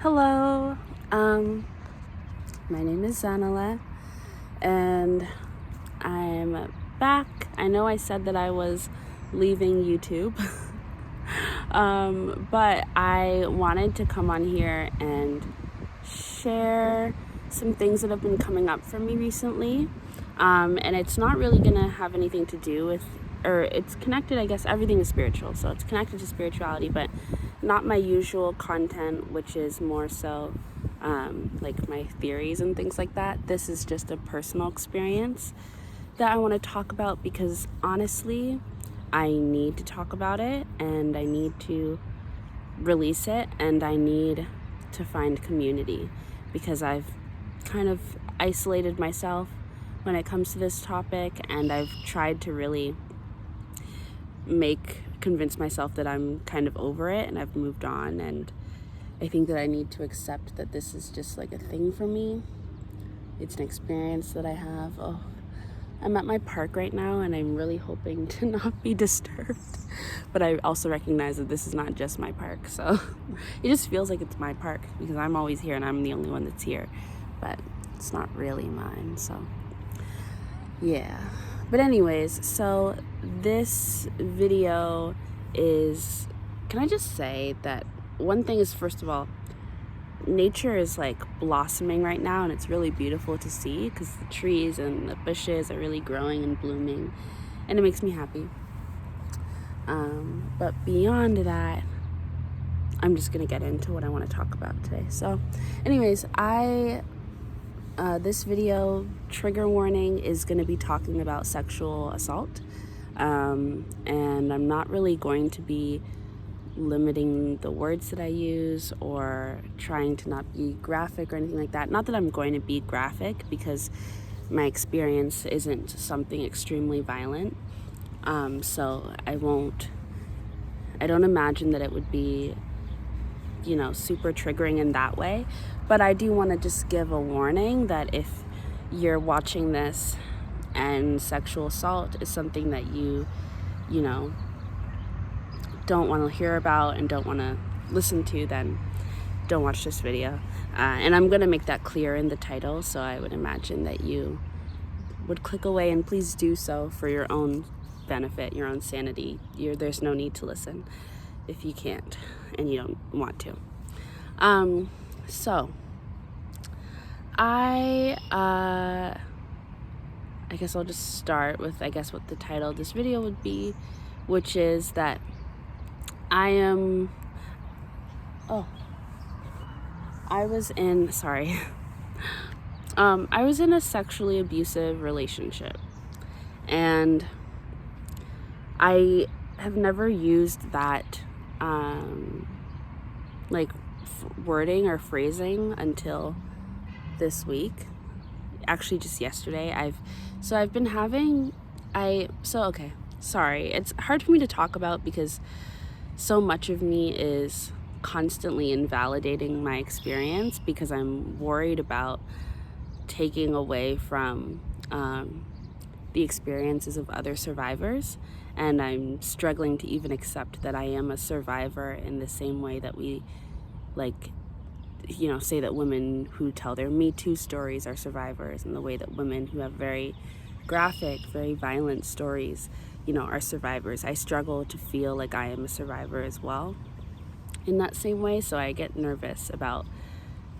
Hello, my name is Zanala, and I'm back. I know I said that I was leaving YouTube, but I wanted to come on here and share some things that have been coming up for me recently, and it's not really gonna have anything to do with, or it's connected, I guess. Everything is spiritual, so it's connected to spirituality, but not my usual content, which is more so like my theories and things like that. This is just a personal experience that I want to talk about because honestly, I need to talk about it and I need to release it and I need to find community because I've kind of isolated myself when it comes to this topic, and I've tried to really convince myself that I'm kind of over it and I've moved on, and I think that I need to accept that this is just like a thing for me. It's an experience that I have. I'm at my park right now and I'm really hoping to not be disturbed, but I also recognize that this is not just my park, so it just feels like it's my park because I'm always here and I'm the only one that's here, but it's not really mine, so yeah. But anyways, so this video is, can I just say that one thing is, first of all, nature is like blossoming right now and it's really beautiful to see because the trees and the bushes are really growing and blooming and it makes me happy. But beyond that, I'm just gonna get into what I want to talk about today. So anyways, this video, trigger warning, is going to be talking about sexual assault, and I'm not really going to be limiting the words that I use or trying to not be graphic or anything like that. Not that I'm going to be graphic because my experience isn't something extremely violent, so I don't imagine that it would be super triggering in that way, but I do want to just give a warning that if you're watching this and sexual assault is something that you don't want to hear about and don't want to listen to, then don't watch this video. And I'm going to make that clear in the title, so I would imagine that you would click away, and please do so for your own benefit, your own sanity. There's no need to listen if you can't and you don't want to. So I guess I'll just start with what the title of this video would be, which is that I was in a sexually abusive relationship, and I have never used that wording or phrasing until this week. Actually, just yesterday. I've been having, okay, sorry. It's hard for me to talk about because so much of me is constantly invalidating my experience because I'm worried about taking away from the experiences of other survivors, and I'm struggling to even accept that I am a survivor in the same way that we say that women who tell their Me Too stories are survivors, and the way that women who have very graphic, very violent stories, are survivors. I struggle to feel like I am a survivor as well in that same way, so I get nervous about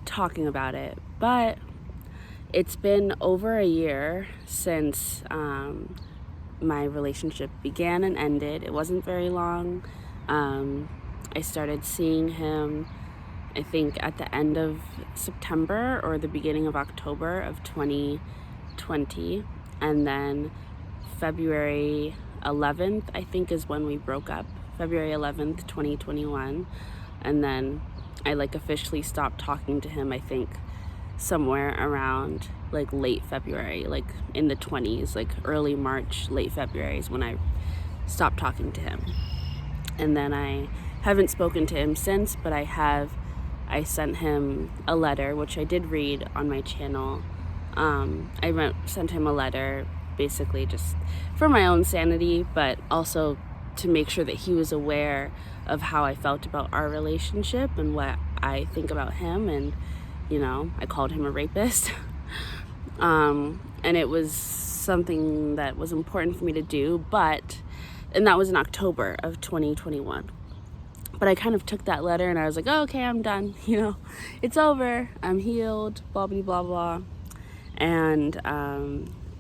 talking about it. But it's been over a year since my relationship began and ended. It wasn't very long. I started seeing him, I think, at the end of September or the beginning of October of 2020, and then February 11th, I think, is when we broke up. February 11th, 2021, and then I officially stopped talking to him, I think, somewhere around late February, in the 20s, early March, late February is when I stopped talking to him. And then I haven't spoken to him since, but I sent him a letter, which I did read on my channel. I sent him a letter basically just for my own sanity, but also to make sure that he was aware of how I felt about our relationship and what I think about him. And, I called him a rapist. And it was something that was important for me to do, and that was in October of 2021. But I kind of took that letter and I was like, oh, okay, I'm done. It's over. I'm healed, blah, blah, blah, blah. And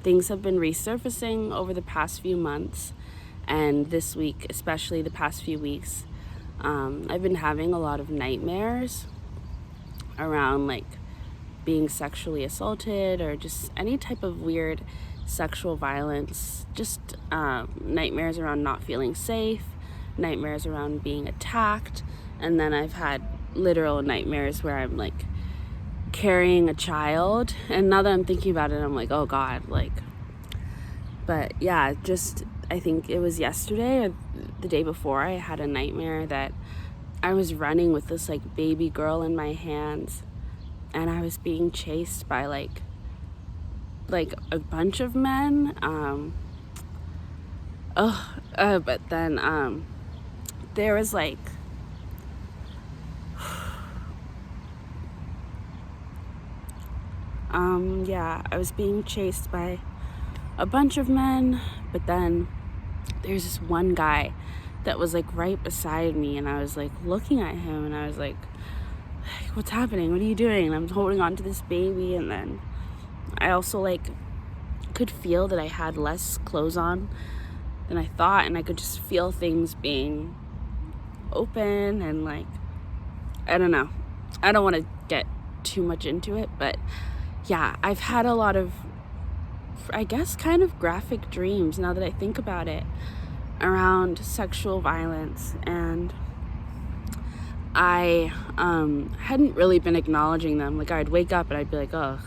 things have been resurfacing over the past few months. And this week, especially the past few weeks, I've been having a lot of nightmares around being sexually assaulted or just any type of weird sexual violence, just nightmares around not feeling safe, nightmares around being attacked, and then I've had literal nightmares where I'm carrying a child, and now that I'm thinking about it, I'm like, oh God, but yeah, just I think it was yesterday or the day before, I had a nightmare that I was running with this baby girl in my hands, and I was being chased by a bunch of men. But then there was I was being chased by a bunch of men, but then there's this one guy that was right beside me, and I was looking at him, and I was like, what's happening? What are you doing? And I'm holding on to this baby, and then I also could feel that I had less clothes on than I thought, and I could just feel things being open, and I don't know. I don't want to get too much into it, but yeah, I've had a lot of, I guess, kind of graphic dreams now that I think about it around sexual violence, and I hadn't really been acknowledging them. I'd wake up and I'd be like, oh,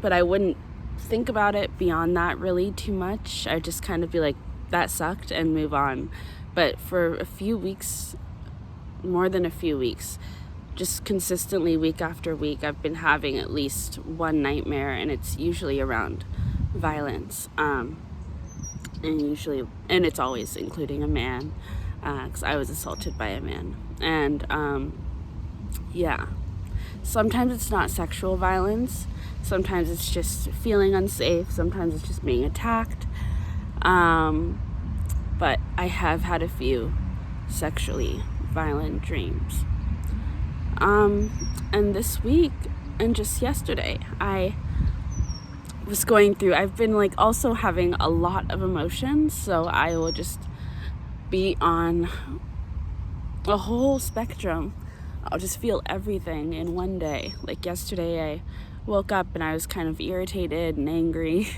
but I wouldn't think about it beyond that really too much. I'd just kind of be like, that sucked, and move on. But for a few weeks, more than a few weeks, just consistently week after week, I've been having at least one nightmare, and it's usually around violence. And it's always including a man, because I was assaulted by a man. And yeah, sometimes it's not sexual violence, sometimes it's just feeling unsafe, sometimes it's just being attacked, but I have had a few sexually violent dreams, and this week and just yesterday I was going through, I've been also having a lot of emotions, so I will just be on a whole spectrum. I'll just feel everything in one day. Yesterday I woke up and I was kind of irritated and angry,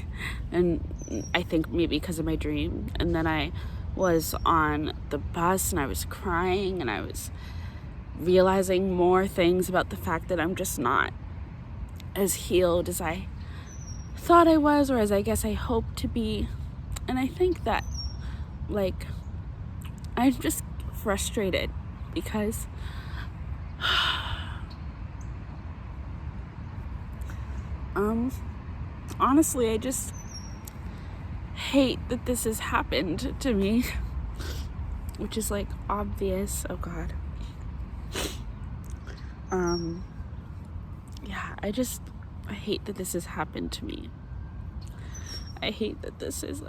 and I think maybe because of my dream. And then I was on the bus and I was crying, and I was realizing more things about the fact that I'm just not as healed as I thought I was, or as I guess I hoped to be. And I think that I'm just frustrated because honestly, I just hate that this has happened to me, which is obvious. Oh God. Yeah, I hate that this has happened to me. I hate that this is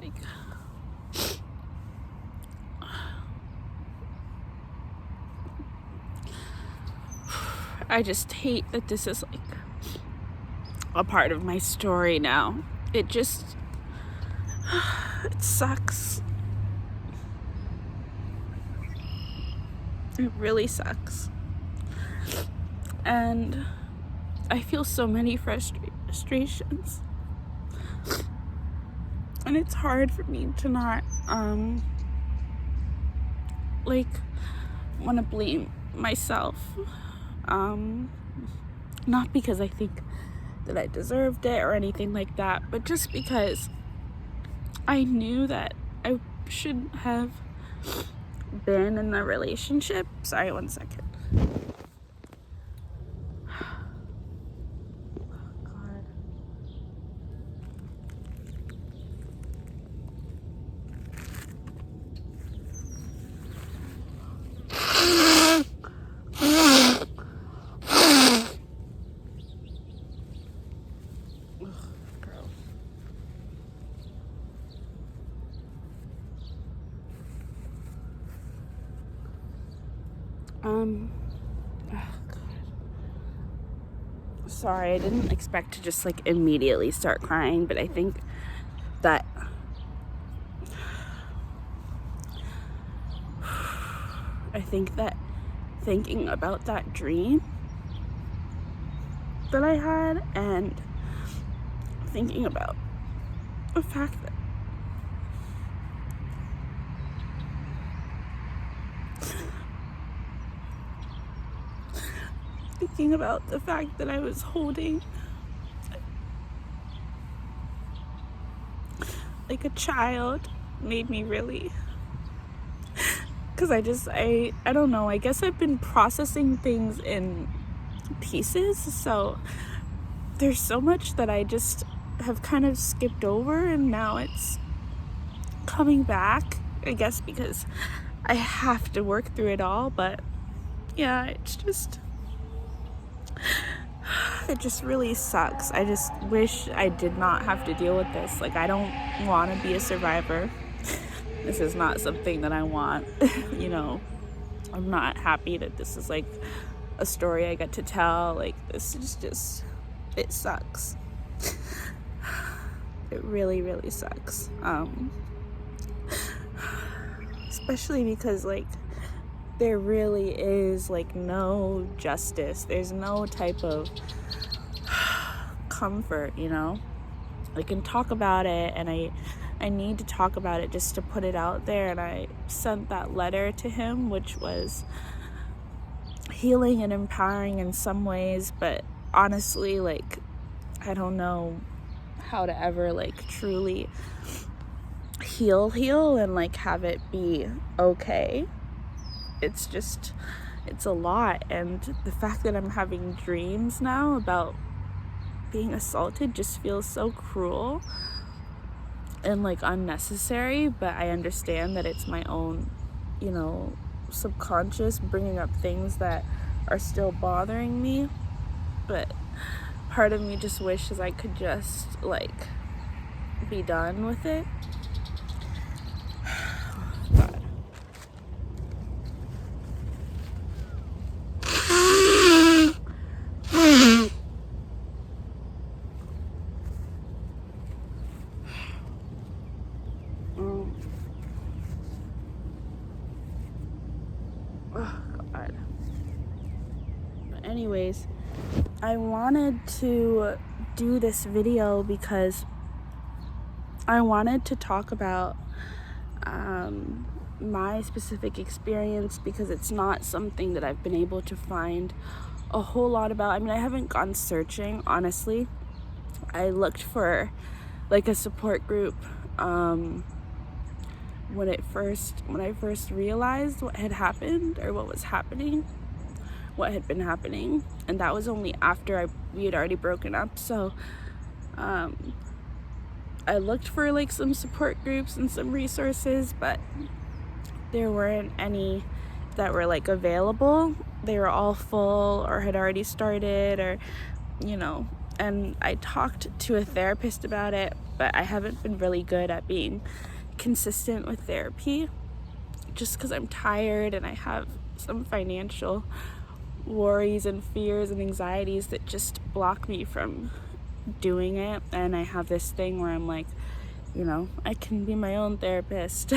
I just hate that this is a part of my story now. It sucks. It really sucks. And I feel so many frustrations. And it's hard for me to not, want to blame myself. Not because I think that I deserved it or anything like that, but just because I knew that I should have been in the relationship. Sorry, one second. God. Oh God. Sorry, I didn't expect to just like immediately start crying, but I think that thinking about that dream that I had, and thinking about the fact that I was holding like a child made me really, because I don't know, I guess I've been processing things in pieces, so there's so much that I just have kind of skipped over, and now it's coming back, I guess because I have to work through it all. But yeah, it just really sucks. I just wish I did not have to deal with this. Like, I don't want to be a survivor. This is not something that I want. You know, I'm not happy that this is like a story I get to tell. Like, this is just, it sucks. It really, really sucks. Especially because like there really is like no justice. There's no type of comfort, you know? I can talk about it, and I need to talk about it just to put it out there. And I sent that letter to him, which was healing and empowering in some ways, but honestly, like, I don't know how to ever like truly heal and like have it be okay. It's a lot. And the fact that I'm having dreams now about being assaulted just feels so cruel and like unnecessary. But I understand that it's my own, you know, subconscious bringing up things that are still bothering me. But part of me just wishes I could just like be done with it. God. Oh God. But anyways, I wanted to do this video because I wanted to talk about my specific experience, because it's not something that I've been able to find a whole lot about. I mean, I haven't gone searching, honestly. I looked for like a support group when I first realized what had happened, or what had been happening, and that was only after we had already broken up. So I looked for like some support groups and some resources, but there weren't any that were like available. They were all full or had already started, or you know. And I talked to a therapist about it, but I haven't been really good at being consistent with therapy, just because I'm tired and I have some financial worries and fears and anxieties that just block me from doing it. And I have this thing where I'm like, you know, I can be my own therapist.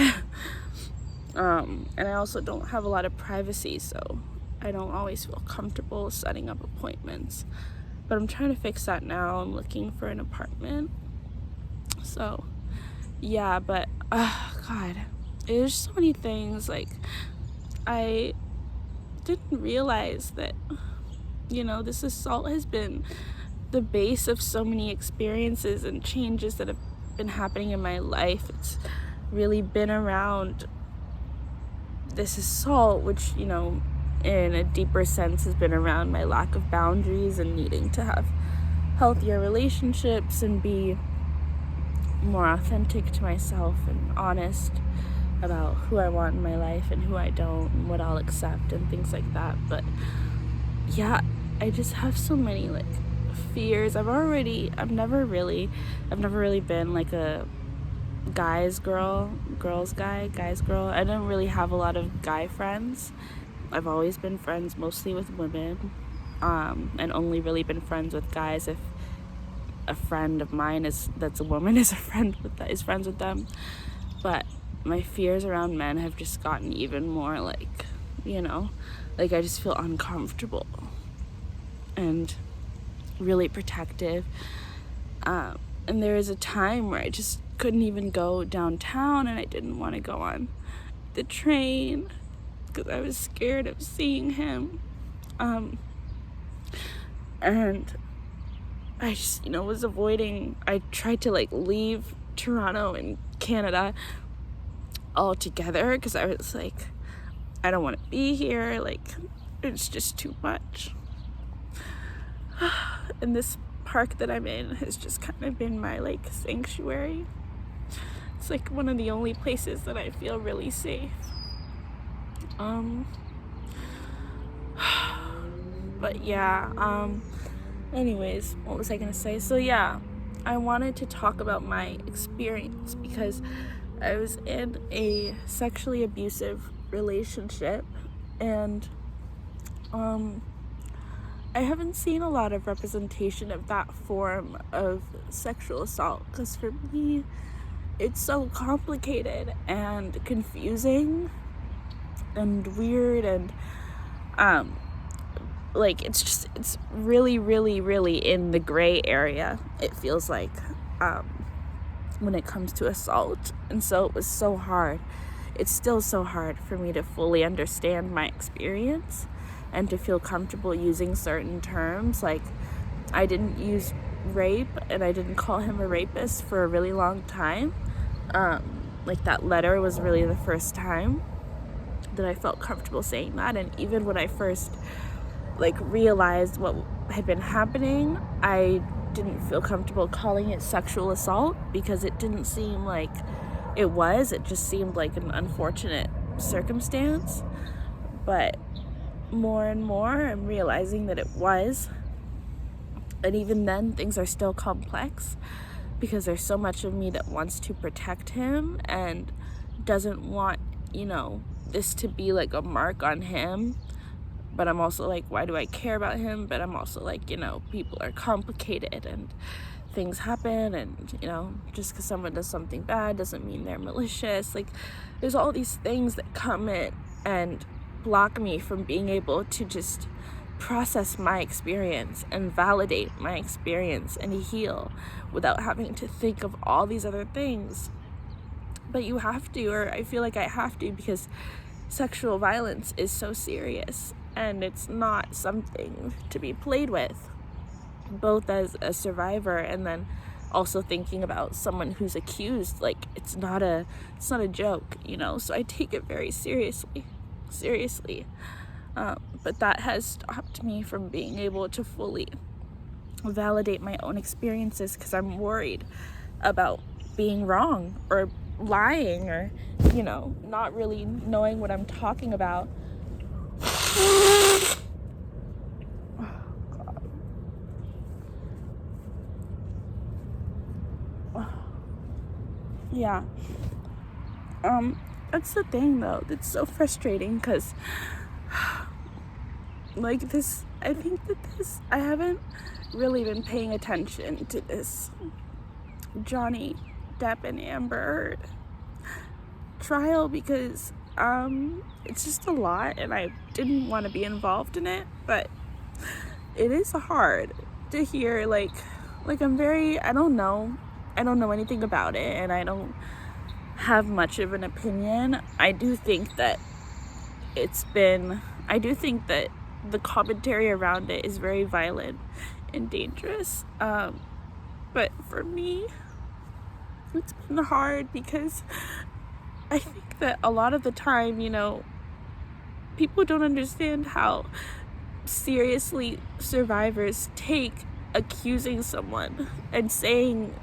And I also don't have a lot of privacy, so I don't always feel comfortable setting up appointments. But I'm trying to fix that now. I'm looking for an apartment. So yeah, but God, there's so many things. Like, I didn't realize that, you know, this assault has been the base of so many experiences and changes that have been happening in my life. It's really been around this assault, which, you know, in a deeper sense has been around my lack of boundaries and needing to have healthier relationships and be more authentic to myself and honest about who I want in my life and who I don't, and what I'll accept and things like that. But yeah, I just have so many like fears. I've never really been like a guy's girl. I don't really have a lot of guy friends, I've always been friends mostly with women, and only really been friends with guys if a friend of mine that's a woman is friends with them. But my fears around men have just gotten even more like, like I just feel uncomfortable and really protective. And there was a time where I just couldn't even go downtown, and I didn't want to go on the train because I was scared of seeing him. And I just, was avoiding. I tried to leave Toronto and Canada altogether because I was like, I don't want to be here. It's just too much. And this park that I'm in has just kind of been my sanctuary. It's one of the only places that I feel really safe. But yeah, anyways, what was I gonna say? So yeah, I wanted to talk about my experience because I was in a sexually abusive relationship, and I haven't seen a lot of representation of that form of sexual assault because for me it's so complicated and confusing and weird, and it's really, really, really in the gray area, it feels like, when it comes to assault. And so it was so hard. It's still so hard for me to fully understand my experience and to feel comfortable using certain terms. I didn't use rape, and I didn't call him a rapist for a really long time. That letter was really the first time that I felt comfortable saying that. And even when I first realized what had been happening, I didn't feel comfortable calling it sexual assault because it didn't seem like it was. It just seemed like an unfortunate circumstance. But more and more I'm realizing that it was. And even then, things are still complex because there's so much of me that wants to protect him and doesn't want, this to be a mark on him. But I'm also why do I care about him? But I'm also people are complicated and things happen, and just because someone does something bad doesn't mean they're malicious. There's all these things that come in and block me from being able to just process my experience and validate my experience and heal without having to think of all these other things. But you have to, or I feel like I have to, because sexual violence is so serious and it's not something to be played with, both as a survivor and then also thinking about someone who's accused. It's not a joke, so I take it very seriously. But that has stopped me from being able to fully validate my own experiences because I'm worried about being wrong or lying or not really knowing what I'm talking about. Oh, God. Yeah. That's the thing though, that's so frustrating because I haven't really been paying attention to this Johnny Depp and Amber Heard trial because it's just a lot and I didn't want to be involved in it. But it is hard to hear I don't know anything about it, and I don't have much of an opinion. I do think that the commentary around it is very violent and dangerous. But for me, it's been hard because I think that a lot of the time, people don't understand how seriously survivors take accusing someone and saying,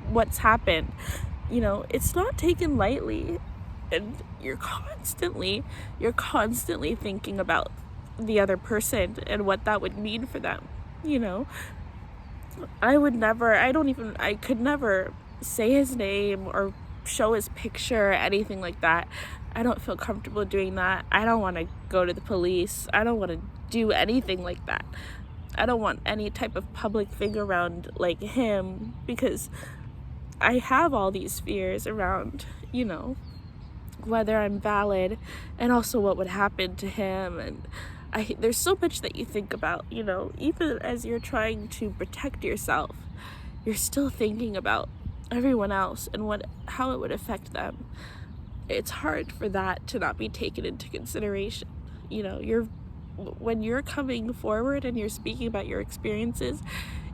what's happened. It's not taken lightly, and you're constantly thinking about the other person and what that would mean for them. I could never say his name or show his picture or anything like that. I don't feel comfortable doing that. I don't want to go to the police. I don't want to do anything like that. I don't want any type of public thing around like him, because I have all these fears around, you know, whether I'm valid, and also what would happen to him. And there's so much that you think about, you know, even as you're trying to protect yourself, you're still thinking about everyone else and how it would affect them. It's hard for that to not be taken into consideration. You know, when you're coming forward and you're speaking about your experiences,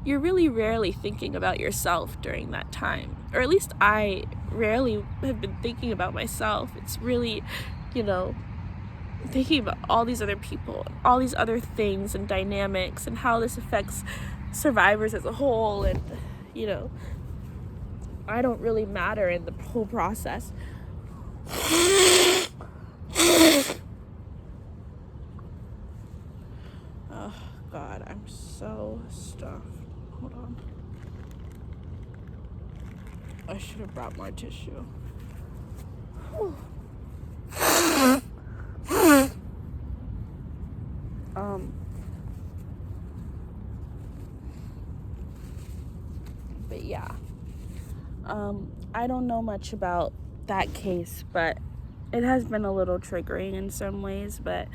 you're really rarely thinking about yourself during that time. Or at least I rarely have been thinking about myself. It's really, you know, thinking about all these other people, all these other things and dynamics, and how this affects survivors as a whole. And, you know, I don't really matter in the whole process. Oh, God, I'm so stuffed. Hold on. I should have brought more tissue. But yeah. I don't know much about that case, but it has been a little triggering in some ways. But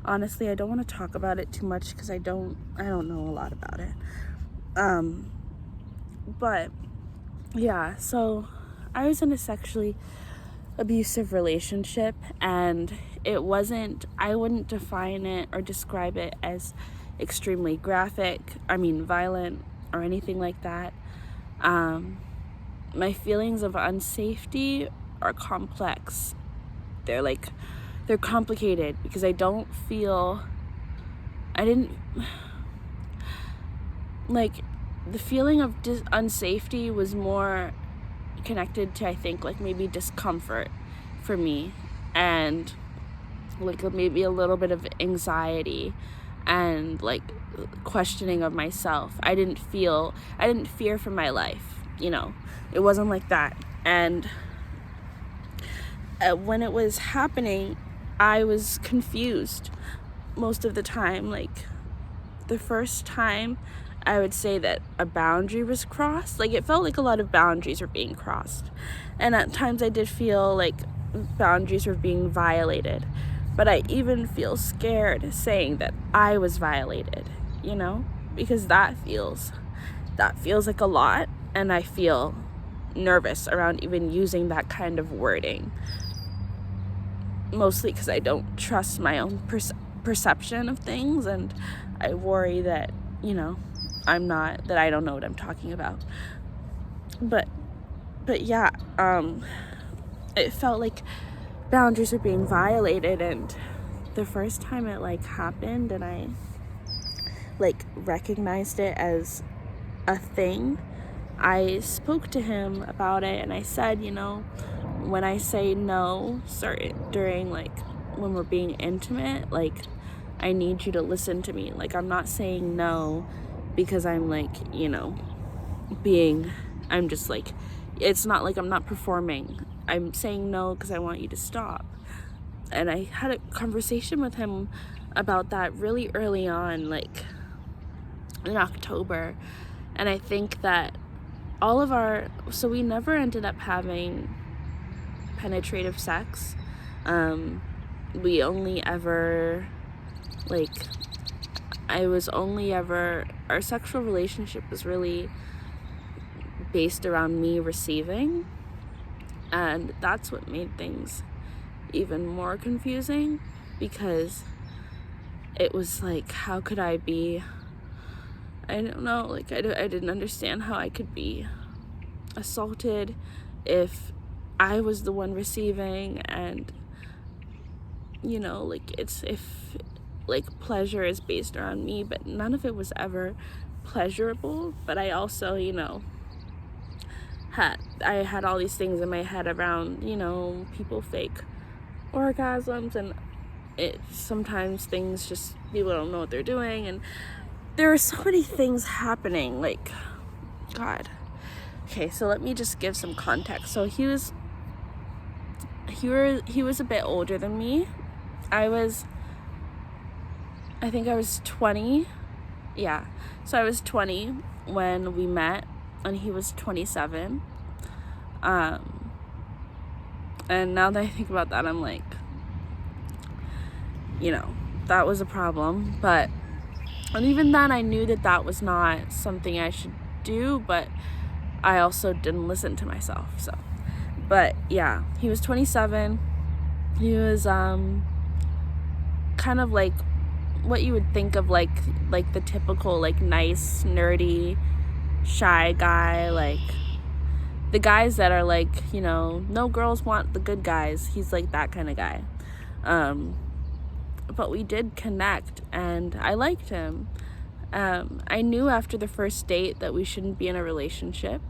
honestly, I don't want to talk about it too much because I don't know a lot about it. But yeah, so I was in a sexually abusive relationship, and I wouldn't define it or describe it as extremely violent or anything like that. My feelings of unsafety are complex. They're complicated because I didn't the feeling of unsafety was more connected to, I think, like maybe discomfort for me, and like maybe a little bit of anxiety and like questioning of myself. I didn't fear for my life, you know. It wasn't like that. And when it was happening, I was confused most of the time. Like the first time, I would say that a boundary was crossed. Like it felt like a lot of boundaries were being crossed, and at times I did feel like boundaries were being violated. But I even feel scared saying that I was violated, you know, because that feels like a lot, and I feel nervous around even using that kind of wording, mostly because I don't trust my own perception of things, and I worry that, you know, I don't know what I'm talking about. But yeah, it felt like boundaries were being violated. And the first time it like happened and I like recognized it as a thing, I spoke to him about it, and I said, you know, when I say no during like when we're being intimate, like I need you to listen to me. Like I'm not saying no because I'm like, you know, I'm just like, it's not like I'm not performing. I'm saying no because I want you to stop. And I had a conversation with him about that really early on, like in October. And I think that so we never ended up having penetrative sex. We only ever, our sexual relationship was really based around me receiving. And that's what made things even more confusing, because it was like, how could I be, I don't know, like I didn't understand how I could be assaulted if I was the one receiving. And you know, like if like pleasure is based around me, but none of it was ever pleasurable. But I also, you know, I had all these things in my head around, you know, people fake orgasms, and sometimes people don't know what they're doing, and there are so many things happening, like, God. Okay, so let me just give some context. So he was he was a bit older than me. I think I was 20. Yeah. So I was 20 when we met, and he was 27. And now that I think about that, I'm like, that was a problem. And even then, I knew that that was not something I should do, but I also didn't listen to myself. So, but yeah, he was 27. He was kind of like what you would think of like the typical like nice, nerdy, shy guy, like the guys that are like, no girls want the good guys. He's like that kind of guy. But we did connect, and I liked him. I knew after the first date that we shouldn't be in a relationship,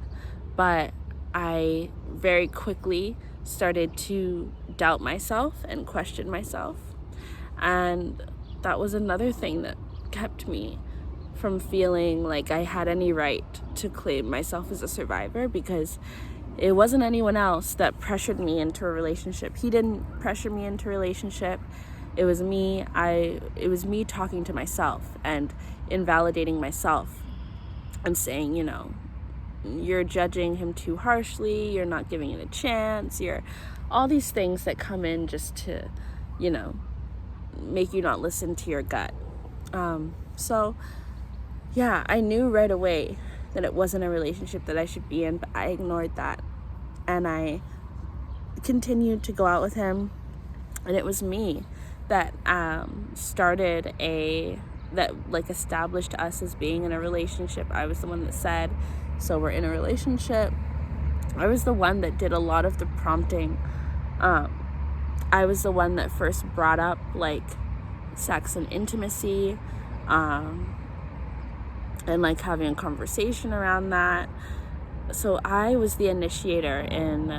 but I very quickly started to doubt myself and question myself. And that was another thing that kept me from feeling like I had any right to claim myself as a survivor, because it wasn't anyone else that pressured me into a relationship. He didn't pressure me into a relationship. It was me. It was me talking to myself and invalidating myself and saying, you're judging him too harshly. You're not giving it a chance. You're all these things that come in just to, make you not listen to your gut. So yeah, I knew right away that it wasn't a relationship that I should be in, but I ignored that. And I continued to go out with him. And it was me that established us as being in a relationship. I was the one that said, so we're in a relationship. I was the one that did a lot of the prompting. I was the one that first brought up like sex and intimacy, and like having a conversation around that. So I was the initiator in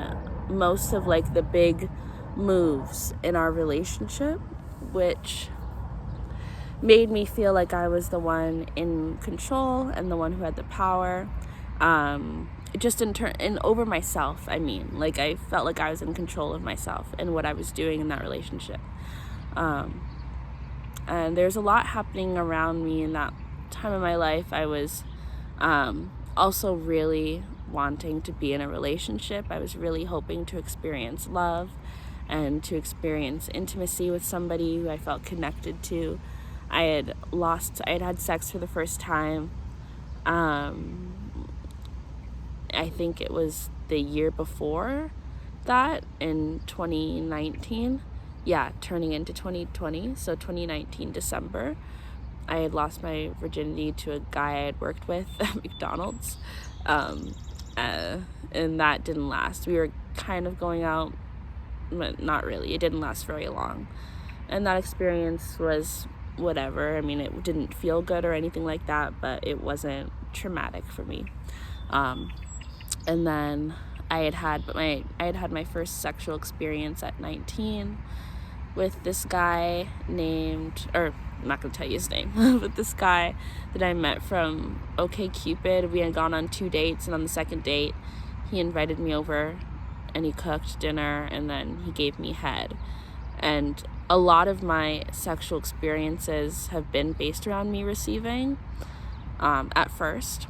most of like the big moves in our relationship, which made me feel like I was the one in control and the one who had the power. Just in over myself. I mean, like I felt like I was in control of myself and what I was doing in that relationship. And there's a lot happening around me in that time of my life. I was also really wanting to be in a relationship. I was really hoping to experience love and to experience intimacy with somebody who I felt connected to. I had had sex for the first time. I think it was the year before that, in 2019. Yeah, turning into 2020, so 2019 December. I had lost my virginity to a guy I had worked with at McDonald's, and that didn't last. We were kind of going out, but not really. It didn't last very long, and that experience was whatever. I mean, it didn't feel good or anything like that, but it wasn't traumatic for me. And then I had had my first sexual experience at 19 with this guy named, or I'm not going to tell you his name, but this guy that I met from OkCupid. We had gone on 2 dates, and on the second date, he invited me over, and he cooked dinner, and then he gave me head. And a lot of my sexual experiences have been based around me receiving, at first.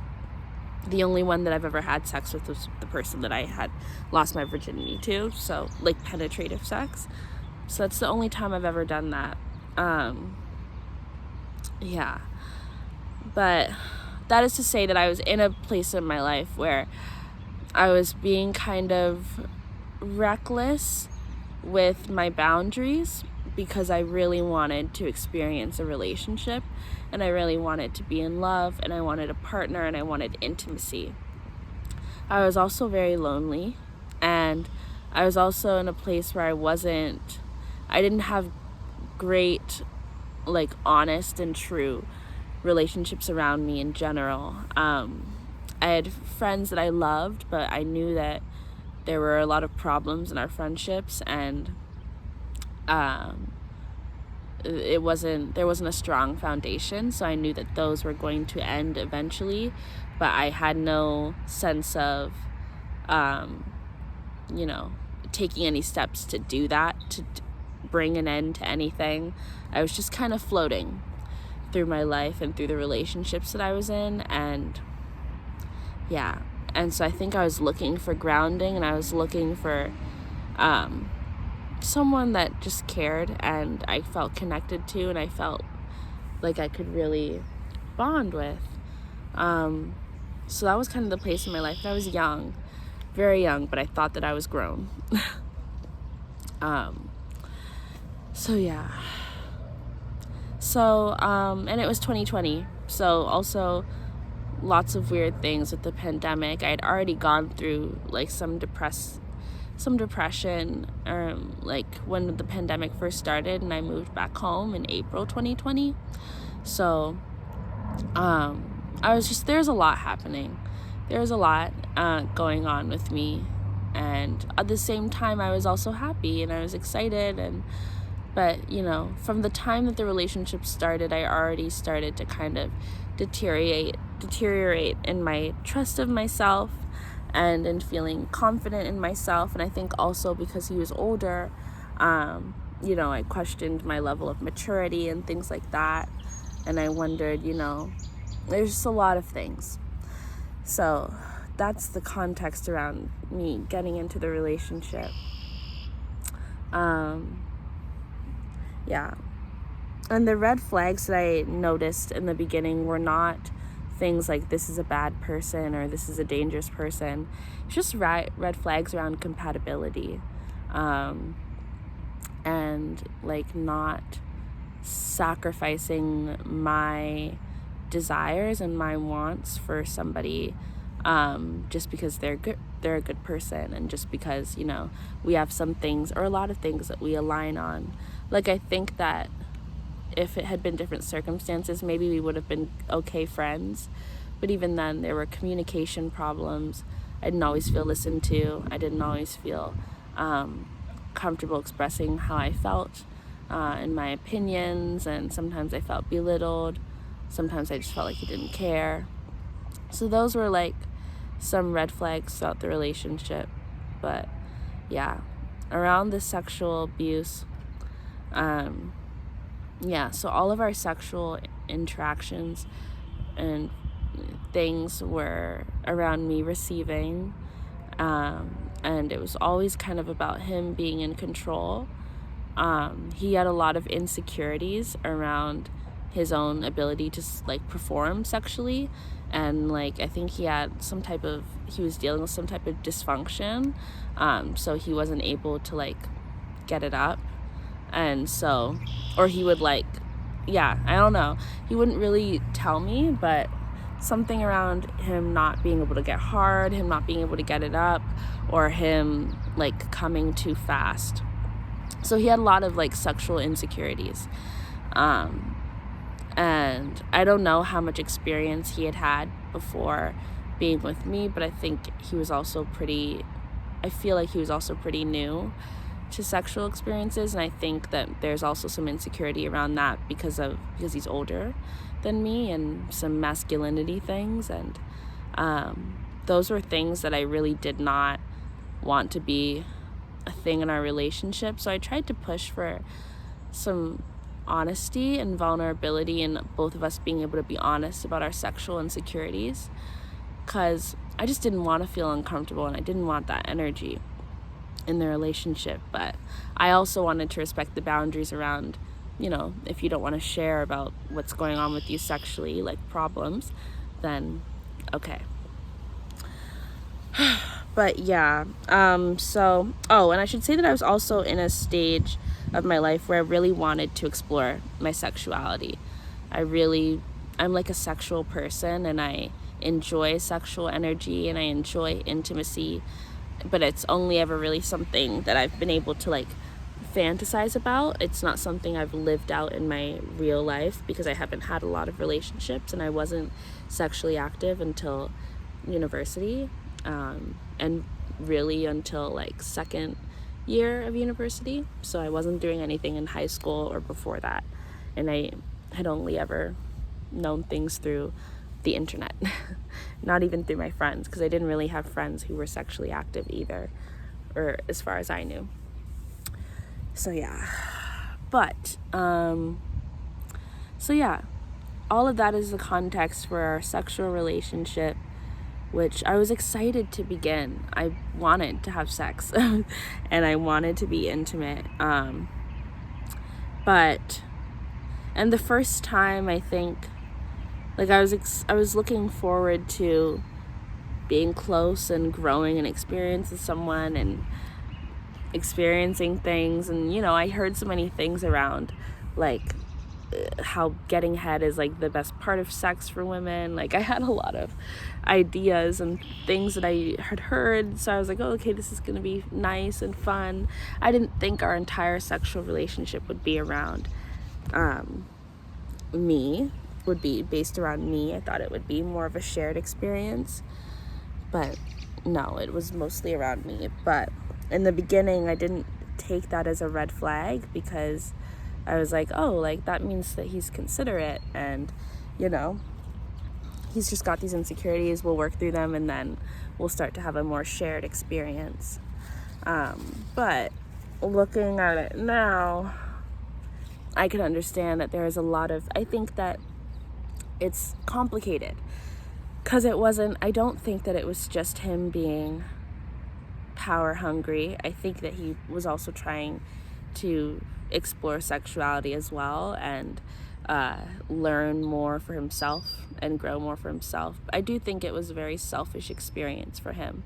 The only one that I've ever had sex with was the person that I had lost my virginity to, so like penetrative sex. So that's the only time I've ever done that. Yeah. But that is to say that I was in a place in my life where I was being kind of reckless with my boundaries, because I really wanted to experience a relationship, and I really wanted to be in love, and I wanted a partner, and I wanted intimacy. I was also very lonely, and I was also in a place where I didn't have great, like, honest and true relationships around me in general. I had friends that I loved, but I knew that there were a lot of problems in our friendships, and there wasn't a strong foundation, so I knew that those were going to end eventually, but I had no sense of taking any steps to do that, to bring an end to anything. I was just kind of floating through my life and through the relationships that I was in, and yeah. And so I think I was looking for grounding, and I was looking for someone that just cared and I felt connected to, and I felt like I could really bond with. So that was kind of the place in my life. I was young, very young, but I thought that I was grown. So yeah. So, and it was 2020. So also lots of weird things with the pandemic. I had already gone through like some depression, like when the pandemic first started, and I moved back home in April 2020. So, I was just, there's a lot happening. There's a lot going on with me, and at the same time I was also happy and I was excited, but you know, from the time that the relationship started, I already started to kind of deteriorate in my trust of myself and in feeling confident in myself. And I think also because he was older, you know, I questioned my level of maturity and things like that, and I wondered, you know, there's just a lot of things. So that's the context around me getting into the relationship. Yeah. And the red flags that I noticed in the beginning were not things like this is a bad person or this is a dangerous person. It's just red flags around compatibility. And like not sacrificing my desires and my wants for somebody just because they're a good person, and just because, you know, we have some things or a lot of things that we align on. Like, I think that if it had been different circumstances, maybe we would have been okay friends, but even then there were communication problems. I didn't always feel listened to. I didn't always feel comfortable expressing how I felt in my opinions, and sometimes I felt belittled. Sometimes I just felt like he didn't care. So those were like some red flags throughout the relationship. But yeah, around the sexual abuse, yeah, so all of our sexual interactions and things were around me receiving, and it was always kind of about him being in control. He had a lot of insecurities around his own ability to like perform sexually, and like I think he was dealing with some type of dysfunction, so he wasn't able to like get it up, and so, or he would like, yeah, I don't know, he wouldn't really tell me, but something around him not being able to get hard, him not being able to get it up, or him like coming too fast. So he had a lot of like sexual insecurities. And I don't know how much experience he had before being with me, but I think he was also I feel like he was also pretty new to sexual experiences, and I think that there's also some insecurity around that because he's older than me, and some masculinity things, and those were things that I really did not want to be a thing in our relationship. So I tried to push for some honesty and vulnerability, and both of us being able to be honest about our sexual insecurities, because I just didn't want to feel uncomfortable, and I didn't want that energy in the relationship. But I also wanted to respect the boundaries around, you know, if you don't want to share about what's going on with you sexually, like problems, then okay. But yeah, so, and I should say that I was also in a stage of my life where I really wanted to explore my sexuality. I'm like a sexual person, and I enjoy sexual energy, and I enjoy intimacy, but it's only ever really something that I've been able to like fantasize about. It's not something I've lived out in my real life, because I haven't had a lot of relationships, and I wasn't sexually active until university, and really until like second year of university. So I wasn't doing anything in high school or before that, and I had only ever known things through the internet. Not even through my friends, because I didn't really have friends who were sexually active either. or as far as I knew. So yeah. But, so yeah, all of that is the context for our sexual relationship, which I was excited to begin. I wanted to have sex and I wanted to be intimate. And the first time, I think, like I was looking forward to being close and growing and experiencing someone and experiencing things. And, I heard so many things around, like, how getting head is like the best part of sex for women. Like I had a lot of ideas and things that I had heard, so I was like, oh, okay, this is gonna be nice and fun. I didn't think our entire sexual relationship would be around would be based around me. I thought it would be more of a shared experience, but no, it was mostly around me. But in the beginning, I didn't take that as a red flag, because I was like, oh, like that means that he's considerate, and he's just got these insecurities. We'll work through them, and then we'll start to have a more shared experience. But looking at it now, I can understand that there is a lot of, I think that it's complicated, because I don't think that it was just him being power hungry. I think that he was also trying to explore sexuality as well, and learn more for himself and grow more for himself. I do think it was a very selfish experience for him,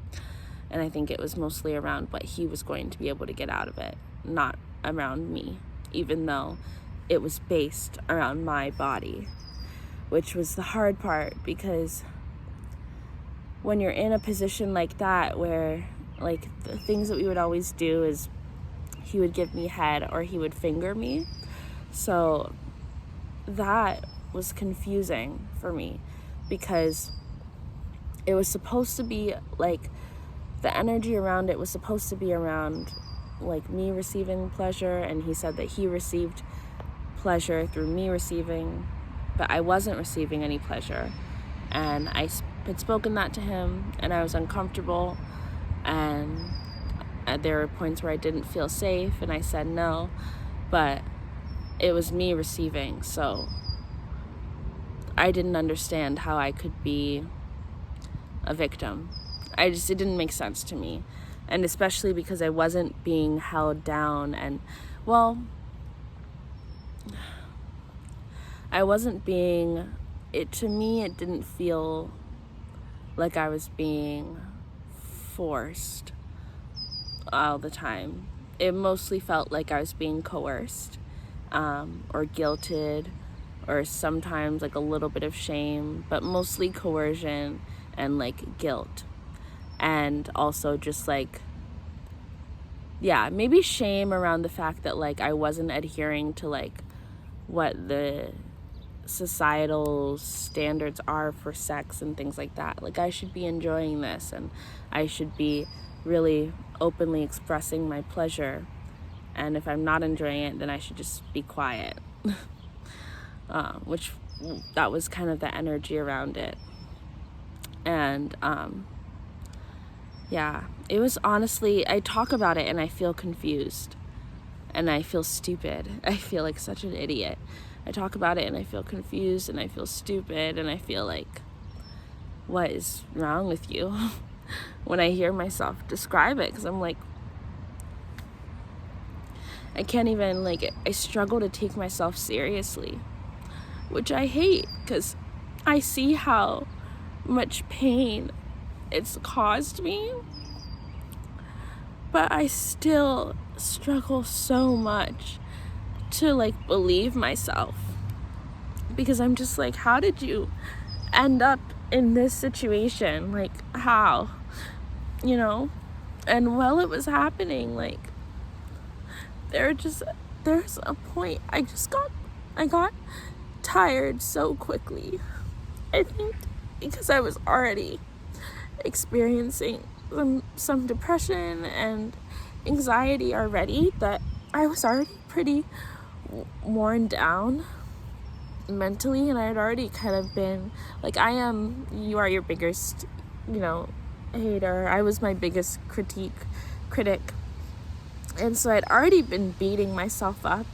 and I think it was mostly around what he was going to be able to get out of it, not around me, even though it was based around my body, which was the hard part, because when you're in a position like that, where like the things that we would always do is he would give me head or he would finger me. So that was confusing for me, because it was supposed to be like, the energy around it was supposed to be around like me receiving pleasure, and he said that he received pleasure through me receiving, but I wasn't receiving any pleasure. And I had spoken that to him, and I was uncomfortable, and there were points where I didn't feel safe, and I said no, but it was me receiving, so I didn't understand how I could be a victim. It didn't make sense to me, and especially because I wasn't being held down, and I wasn't being, to me it didn't feel like I was being forced all the time. It mostly felt like I was being coerced, or guilted, or sometimes like a little bit of shame, but mostly coercion and like guilt. And also just like, maybe shame around the fact that like I wasn't adhering to like what the societal standards are for sex and things like that. Like I should be enjoying this, and I should be really openly expressing my pleasure, and if I'm not enjoying it, then I should just be quiet. Which that was kind of the energy around it. And it was honestly, I talk about it and I feel confused, and I feel stupid. I feel like such an idiot. I talk about it and I feel confused, and I feel stupid, and I feel like, what is wrong with you? When I hear myself describe it, because I'm like, I can't even, like, I struggle to take myself seriously, which I hate, because I see how much pain it's caused me, but I still struggle so much to like believe myself, because I'm just like, how did you end up in this situation? Like, how? And while it was happening, like, there's a point I got tired so quickly. I think because I was already experiencing some depression and anxiety already, that I was already pretty worn down mentally, and I had already kind of been like, you are your biggest, hater. I was my biggest critique critic. And so I'd already been beating myself up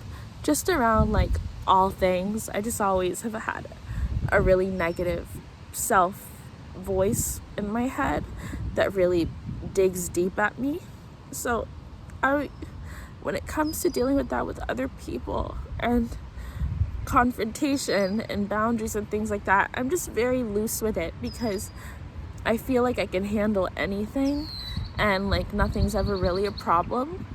just around like all things. I just always have had a really negative self voice in my head that really digs deep at me. So when it comes to dealing with that with other people and confrontation and boundaries and things like that, I'm just very loose with it because I feel like I can handle anything and like nothing's ever really a problem.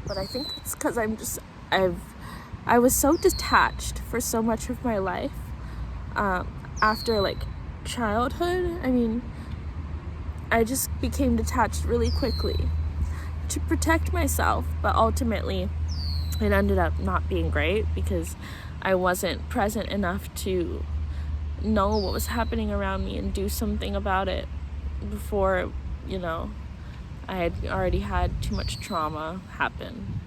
But I think it's because I was so detached for so much of my life after like childhood. I mean, I just became detached really quickly to protect myself, but ultimately it ended up not being great because I wasn't present enough to know what was happening around me and do something about it before, I had already had too much trauma happen.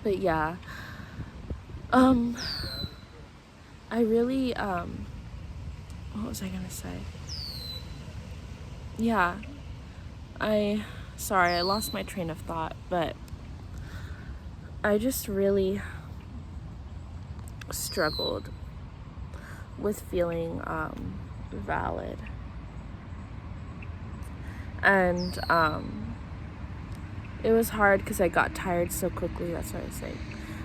But yeah, I really, what was I gonna say? Yeah, sorry, I lost my train of thought, but I just really struggled with feeling valid. And it was hard because I got tired so quickly. That's what I was saying.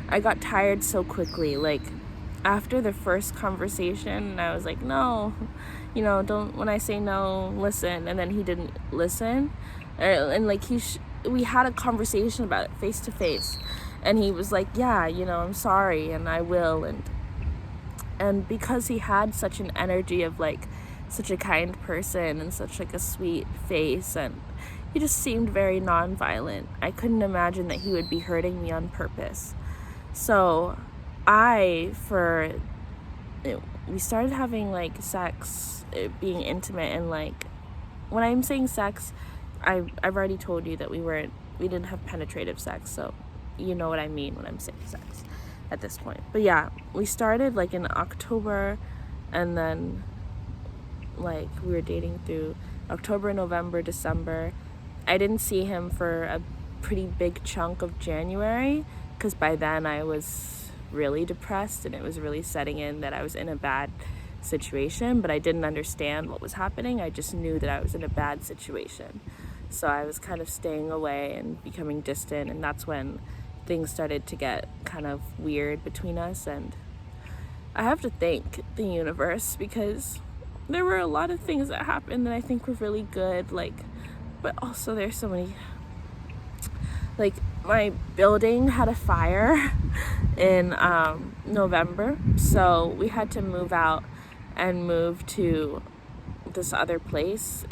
I got tired so quickly. Like, after the first conversation, I was like, no, don't, when I say no, listen. And then he didn't listen. And like, we had a conversation about it face to face. And he was like, yeah, I'm sorry and I will. And because he had such an energy of like such a kind person and such like a sweet face, and he just seemed very non-violent, I couldn't imagine that he would be hurting me on purpose. So we started having like sex, being intimate, and like, when I'm saying sex, I've already told you that we didn't have penetrative sex, so you know what I mean when I'm saying sex at this point. But yeah, we started like in October, and then like we were dating through October, November, December. I didn't see him for a pretty big chunk of January because by then I was really depressed and it was really setting in that I was in a bad situation, but I didn't understand what was happening. I just knew that I was in a bad situation. So I was kind of staying away and becoming distant, and that's when things started to get kind of weird between us. And I have to thank the universe because there were a lot of things that happened that I think were really good, like, but also there's so many, like, my building had a fire in November, so we had to move out and move to this other place,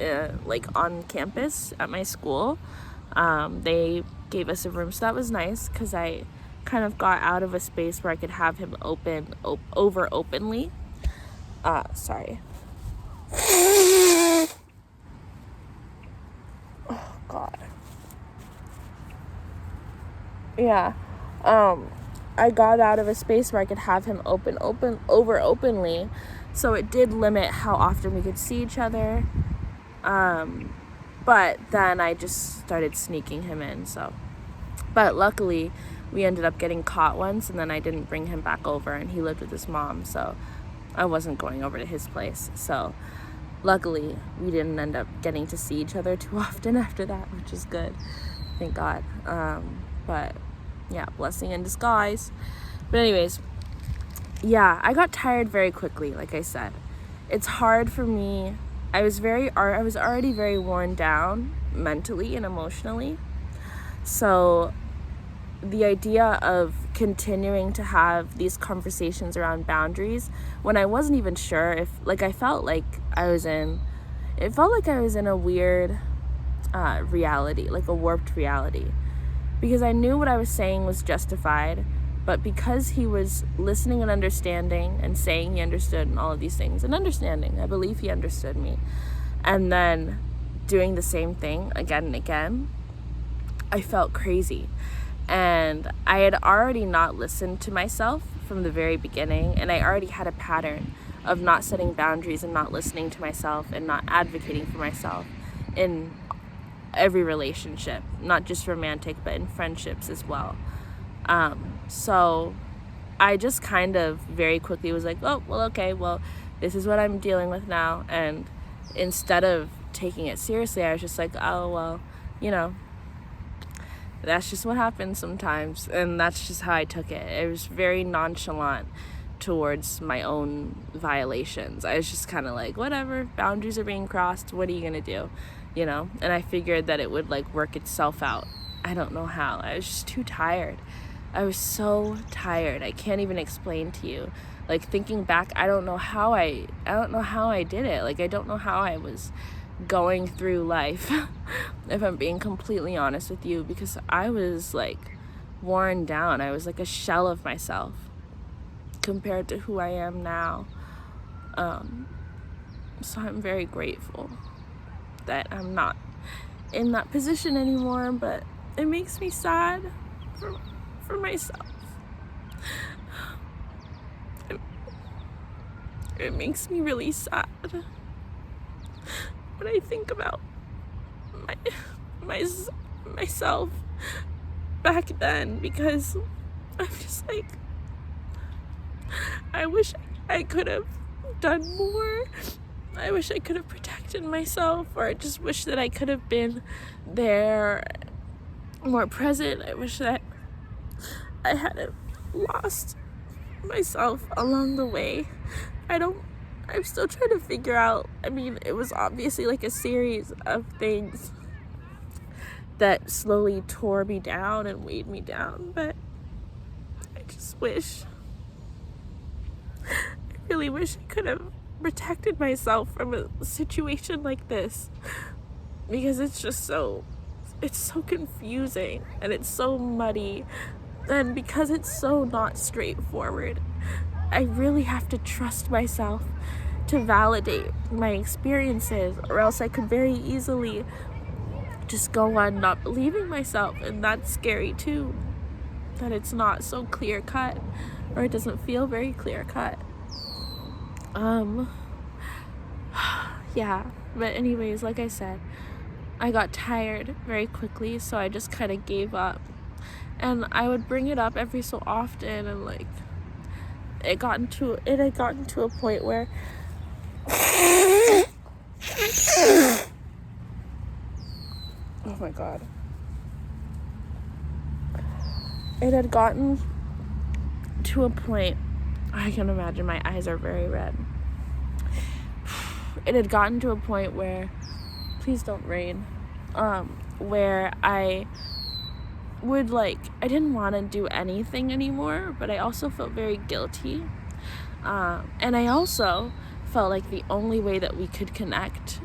like on campus at my school. They gave us a room, so that was nice because I kind of got out of a space where I could have him over openly. Sorry. Oh God. Yeah. I got out of a space where I could have him over openly, so it did limit how often we could see each other. But then I just started sneaking him in, so. But luckily, we ended up getting caught once, and then I didn't bring him back over, and he lived with his mom, so I wasn't going over to his place. So luckily, we didn't end up getting to see each other too often after that, which is good. Thank God. But yeah, blessing in disguise. But anyways, yeah, I got tired very quickly, like I said. It's hard for me. I was already very worn down mentally and emotionally. So the idea of continuing to have these conversations around boundaries when I wasn't even sure if, like, it felt like I was in a weird reality, like a warped reality, because I knew what I was saying was justified, but because he was listening and understanding and saying he understood and all of these things, and understanding, I believe he understood me, and then doing the same thing again and again, I felt crazy. And I had already not listened to myself from the very beginning, and I already had a pattern of not setting boundaries and not listening to myself and not advocating for myself in every relationship, not just romantic, but in friendships as well. So I just kind of very quickly was like, oh, well, okay, well, this is what I'm dealing with now. And instead of taking it seriously, I was just like, oh, well, you know, that's just what happens sometimes. And that's just how I took it. It was very nonchalant towards my own violations. I was just kind of like, whatever, boundaries are being crossed. What are you going to do? You know? And I figured that it would like work itself out. I don't know how. I was just too tired. I was so tired. I can't even explain to you. Like, thinking back, I don't know how I did it. Like, I don't know how I was going through life, if I'm being completely honest with you, because I was like worn down. I was like a shell of myself compared to who I am now. So I'm very grateful that I'm not in that position anymore, but it makes me sad for myself. It makes me really sad when I think about myself back then, because I'm just like, I wish I could have done more. I wish I could have protected myself, or I just wish that I could have been there, more present. I wish that I hadn't lost myself along the way. I'm still trying to figure out, I mean, it was obviously like a series of things that slowly tore me down and weighed me down, but I just wish, I really wish I could have protected myself from a situation like this, because it's so confusing and it's so muddy, and because it's so not straightforward, I really have to trust myself to validate my experiences, or else I could very easily just go on not believing myself, and that's scary too, that it's not so clear cut, or it doesn't feel very clear cut. Yeah, but anyways, like I said, I got tired very quickly, so I just kind of gave up, and I would bring it up every so often, and like it had gotten to a point where oh my god, it had gotten to a point, I can imagine my eyes are very red. It had gotten to a point where, please don't rain, where I would I didn't want to do anything anymore, but I also felt very guilty, and I also felt like the only way that we could connect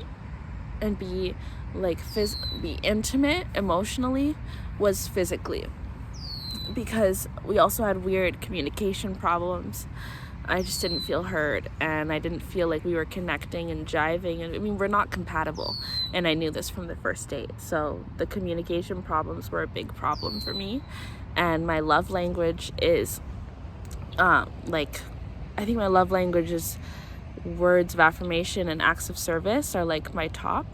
and be be intimate emotionally was physically, because we also had weird communication problems. I just didn't feel heard, and I didn't feel like we were connecting and jiving, and I mean, we're not compatible, and I knew this from the first date. So the communication problems were a big problem for me, and my love language is I think my love language is words of affirmation and acts of service are like my top,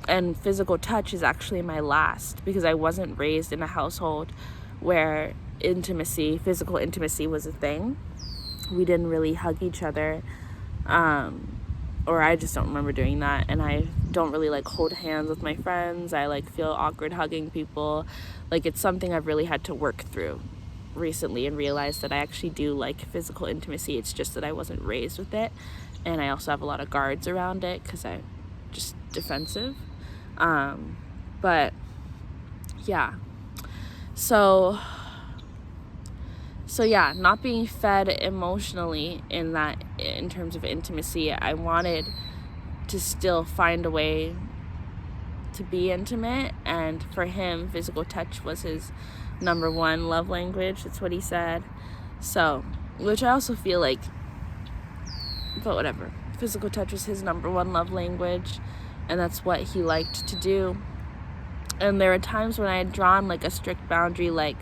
and physical touch is actually my last, because I wasn't raised in a household where physical intimacy was a thing. We didn't really hug each other, or I just don't remember doing that, and I don't really hold hands with my friends. I feel awkward hugging people. It's something I've really had to work through recently, and realize that I actually do like physical intimacy. It's just that I wasn't raised with it, and I also have a lot of guards around it because I'm just defensive. But yeah, so yeah, not being fed emotionally in terms of intimacy, I wanted to still find a way to be intimate, and for him, physical touch was his number one love language. That's what he said. So, which I also feel but whatever. Physical touch was his number one love language, and that's what he liked to do. And there were times when I had drawn a strict boundary, I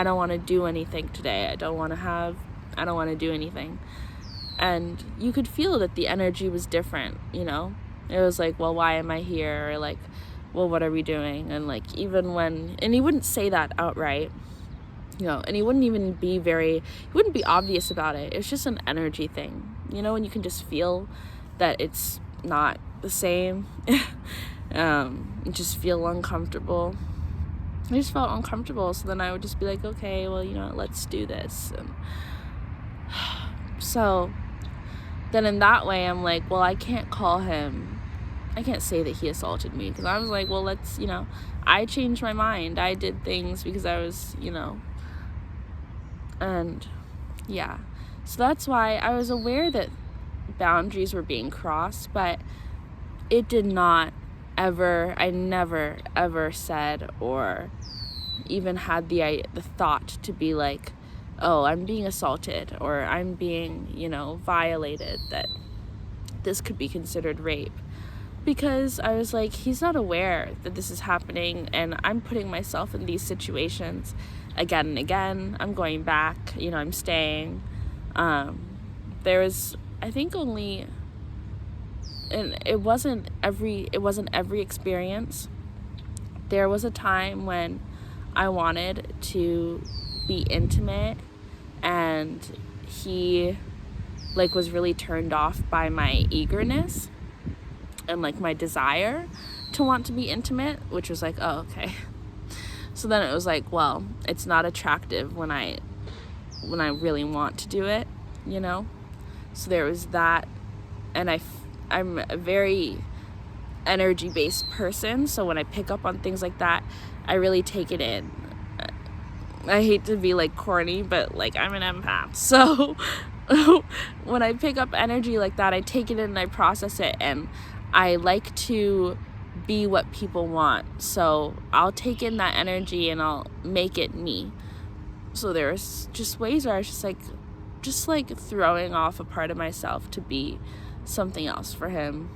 don't want to do anything today. I don't want to do anything. And you could feel that the energy was different, It was like, well, why am I here? Or like, well, what are we doing? And like, even when, and he wouldn't say that outright, and he wouldn't even be he wouldn't be obvious about it. It's just an energy thing, and you can just feel that it's not the same. You just feel uncomfortable. I just felt uncomfortable, so then I would just be like, okay, well, let's do this. And so then in that way, I'm like, well, I can't say that he assaulted me, because I was like, well, I changed my mind. I did things because I was, and yeah. So that's why I was aware that boundaries were being crossed, but it did not ever, I never ever said or even had the thought to be like, oh, I'm being assaulted or I'm being, violated, that this could be considered rape. Because I was like, he's not aware that this is happening, and I'm putting myself in these situations again and again. I'm going back, I'm staying. There was, I think, only, and it wasn't every experience. There was a time when I wanted to be intimate, and he was really turned off by my eagerness and my desire to want to be intimate, which was like, oh, okay. So then it was like, well, it's not attractive when I really want to do it, So there was that, and I'm a very energy-based person, so when I pick up on things like that, I really take it in. I hate to be corny, but I'm an empath, so when I pick up energy like that, I take it in and I process it, and I like to be what people want, so I'll take in that energy and I'll make it me. So there's just ways where I was just throwing off a part of myself to be something else for him,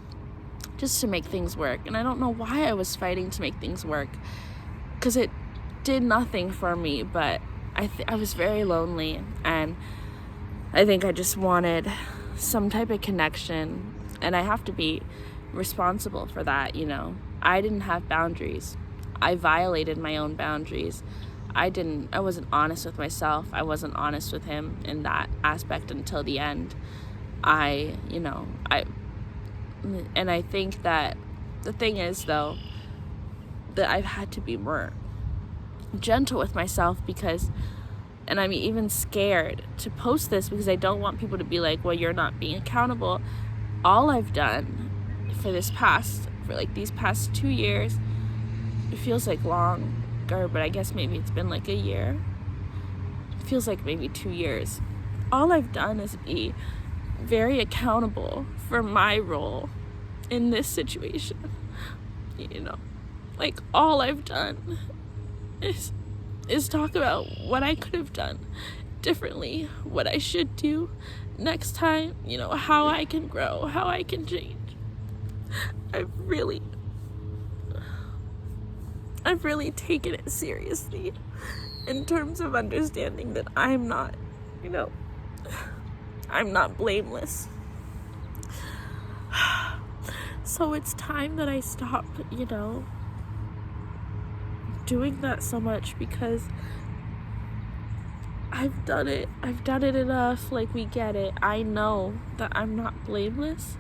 just to make things work. And I don't know why I was fighting to make things work, because it did nothing for me, but I was very lonely, and I think I just wanted some type of connection, and I have to be responsible for that. I didn't have boundaries. I violated my own boundaries. I wasn't honest with myself. I wasn't honest with him in that aspect until the end. And I think that the thing is, though, that I've had to be more gentle with myself, and I'm even scared to post this because I don't want people to be like, well, you're not being accountable. All I've done for these past 2 years, it feels like longer, but I guess maybe it's been a year. It feels like maybe 2 years. All I've done is be very accountable for my role in this situation. All I've done is talk about what I could have done differently, what I should do next time, how I can grow, how I can change. I've really taken it seriously in terms of understanding that I'm not blameless. So it's time that I stop, doing that so much, because I've done it enough. We get it. I know that I'm not blameless,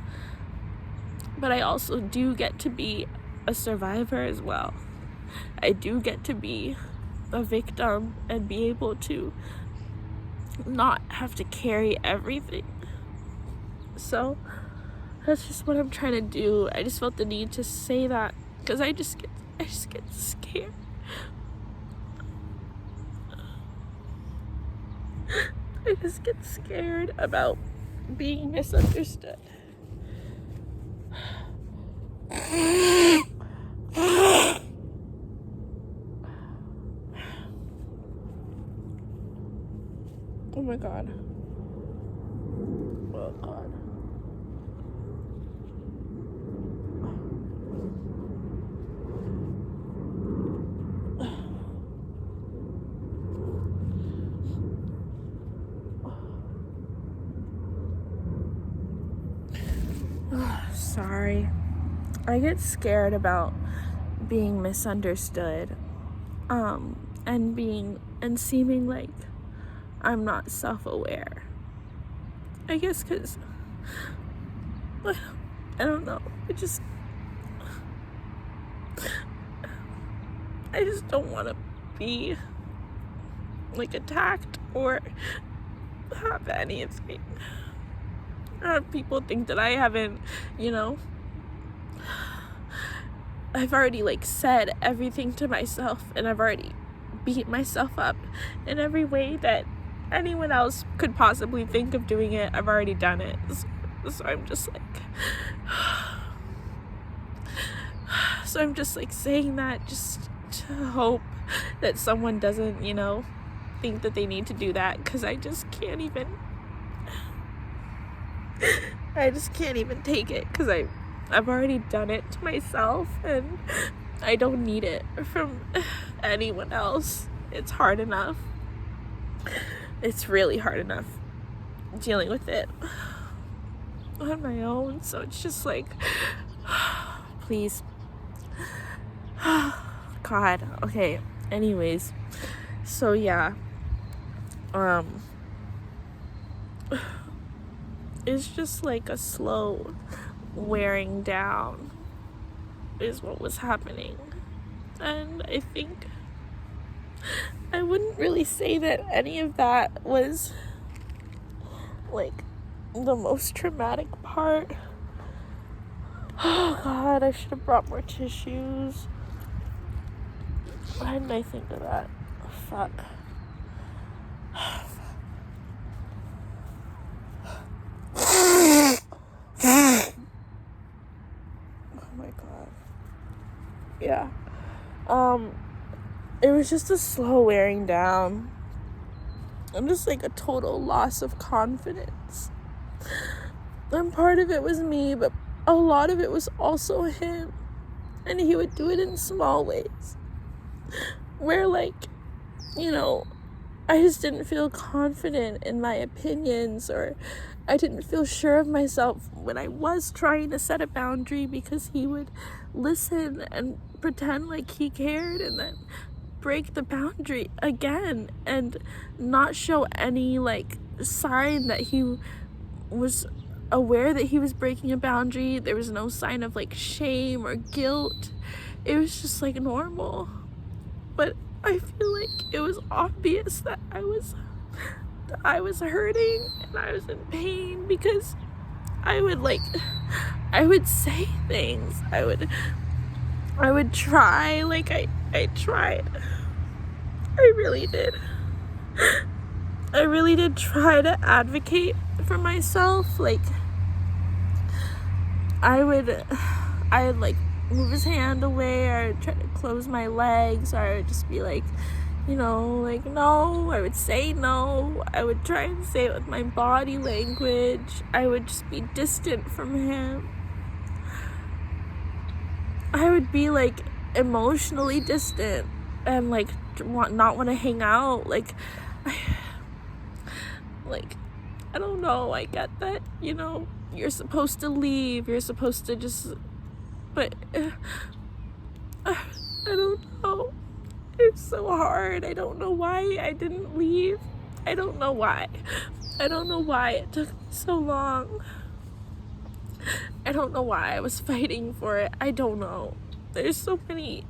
but I also do get to be a survivor as well. I do get to be a victim and be able to not have to carry everything. So that's just what I'm trying to do. I just felt the need to say that, because I just get scared. I just get scared about being misunderstood. Oh my God. Oh God. Sorry. I get scared about being misunderstood, and seeming like I'm not self-aware. I guess because I don't know. I just don't want to be like attacked or have anything. Have people think that I haven't, I've already like said everything to myself, and I've already beat myself up in every way that anyone else could possibly think of doing it. I've already done it. So I'm just like saying that just to hope that someone doesn't, think that they need to do that, because I just can't even take it, because I've already done it to myself, and I don't need it from anyone else. It's hard enough. It's really hard enough dealing with it on my own. So it's just like, please. God. Okay. Anyways. So yeah. It's just like a slow wearing down is what was happening. And I think I wouldn't really say that any of that was like the most traumatic part. Oh God, I should have brought more tissues. Why didn't I think of that? Fuck. Oh my God. Yeah. It was just a slow wearing down. I'm just like a total loss of confidence. And part of it was me, but a lot of it was also him. And he would do it in small ways. Where I just didn't feel confident in my opinions, or I didn't feel sure of myself when I was trying to set a boundary, because he would listen and pretend like he cared and then break the boundary again and not show any sign that he was aware that he was breaking a boundary. There was no sign of shame or guilt. It was just normal. But I feel like it was obvious that I was hurting and I was in pain, because I would say things. I would try. I tried. I really did. I really did try to advocate for myself. I'd move his hand away, or I'd try to close my legs, or I would just be no. I would say no. I would try and say it with my body language. I would just be distant from him. I would be emotionally distant and not want to hang out. I don't know. I get that, you're supposed to leave. You're supposed to just, but I don't know. It's so hard. I don't know why I didn't leave. I don't know why. I don't know why it took me so long. I don't know why I was fighting for it. I don't know. There's so many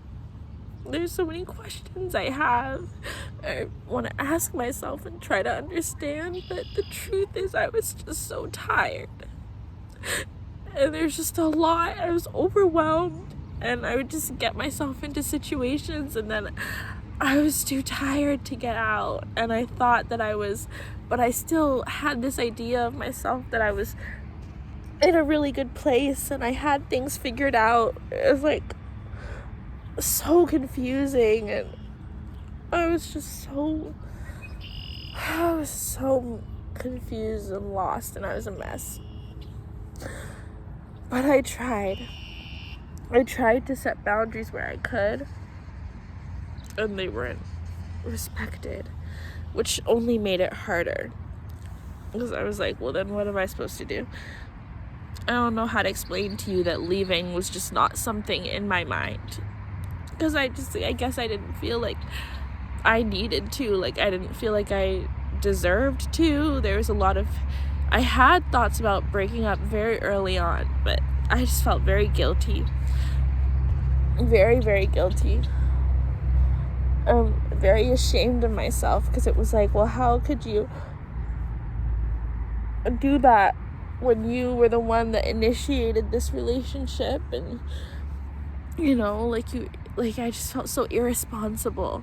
questions I have. I want to ask myself and try to understand, but the truth is I was just so tired. And there's just a lot. I was overwhelmed, and I would just get myself into situations, and then I was too tired to get out. And I thought that but I still had this idea of myself that I was in a really good place and I had things figured out. It was so confusing, and I was so confused and lost, and I was a mess. But I tried to set boundaries where I could, and they weren't respected, which only made it harder, because I was well, then what am I supposed to do? I don't know how to explain to you that leaving was just not something in my mind. Because I guess I didn't feel like I needed to. Like, I didn't feel like I deserved to. There was a lot of... I had thoughts about breaking up very early on, but I just felt very guilty. Very, very guilty. Very ashamed of myself, because it was like, well, how could you do that when you were the one that initiated this relationship? And I just felt so irresponsible,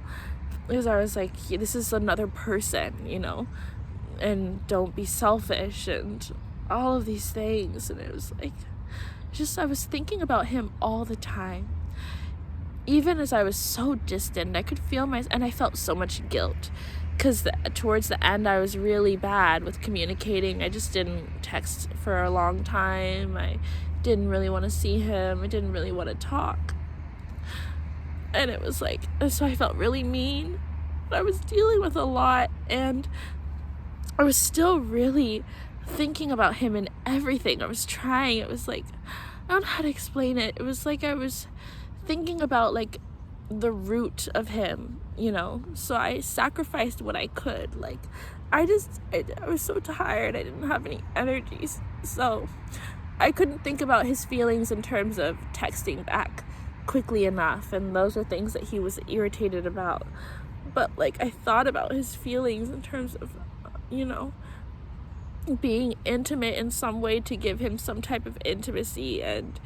because I was like, this is another person, and don't be selfish and all of these things. And it was like, I was thinking about him all the time. Even as I was so distant, I could feel and I felt so much guilt, because towards the end I was really bad with communicating. I just didn't text for a long time. I didn't really want to see him. I didn't really want to talk. And it was like, so I felt really mean. I was dealing with a lot, and I was still really thinking about him and everything. I was trying. It was like, I don't know how to explain it. It was like I was thinking about like the root of him, so I sacrificed what I could. Like, I was so tired. I didn't have any energies, so I couldn't think about his feelings in terms of texting back quickly enough, and those are things that he was irritated about. But like, I thought about his feelings in terms of being intimate in some way, to give him some type of intimacy, and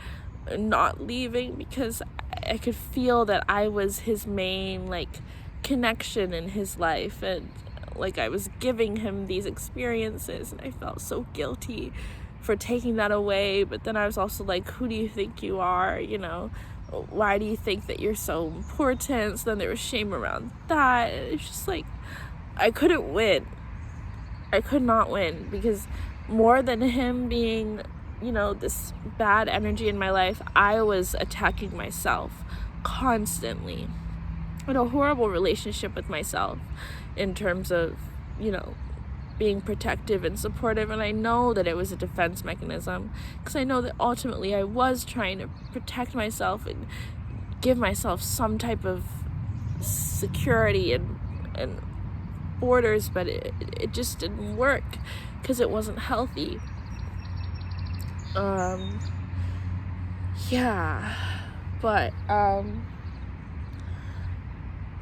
not leaving, because I could feel that I was his main connection in his life, and I was giving him these experiences, and I felt so guilty for taking that away. But then I was also like, who do you think you are? Why do you think that you're so important? So then there was shame around that. It's just like, I couldn't win. I could not win, because more than him being this bad energy in my life, I was attacking myself constantly, in a horrible relationship with myself, in terms of being protective and supportive. And I know that it was a defense mechanism, because I know that ultimately I was trying to protect myself and give myself some type of security and borders, but it just didn't work, because it wasn't healthy.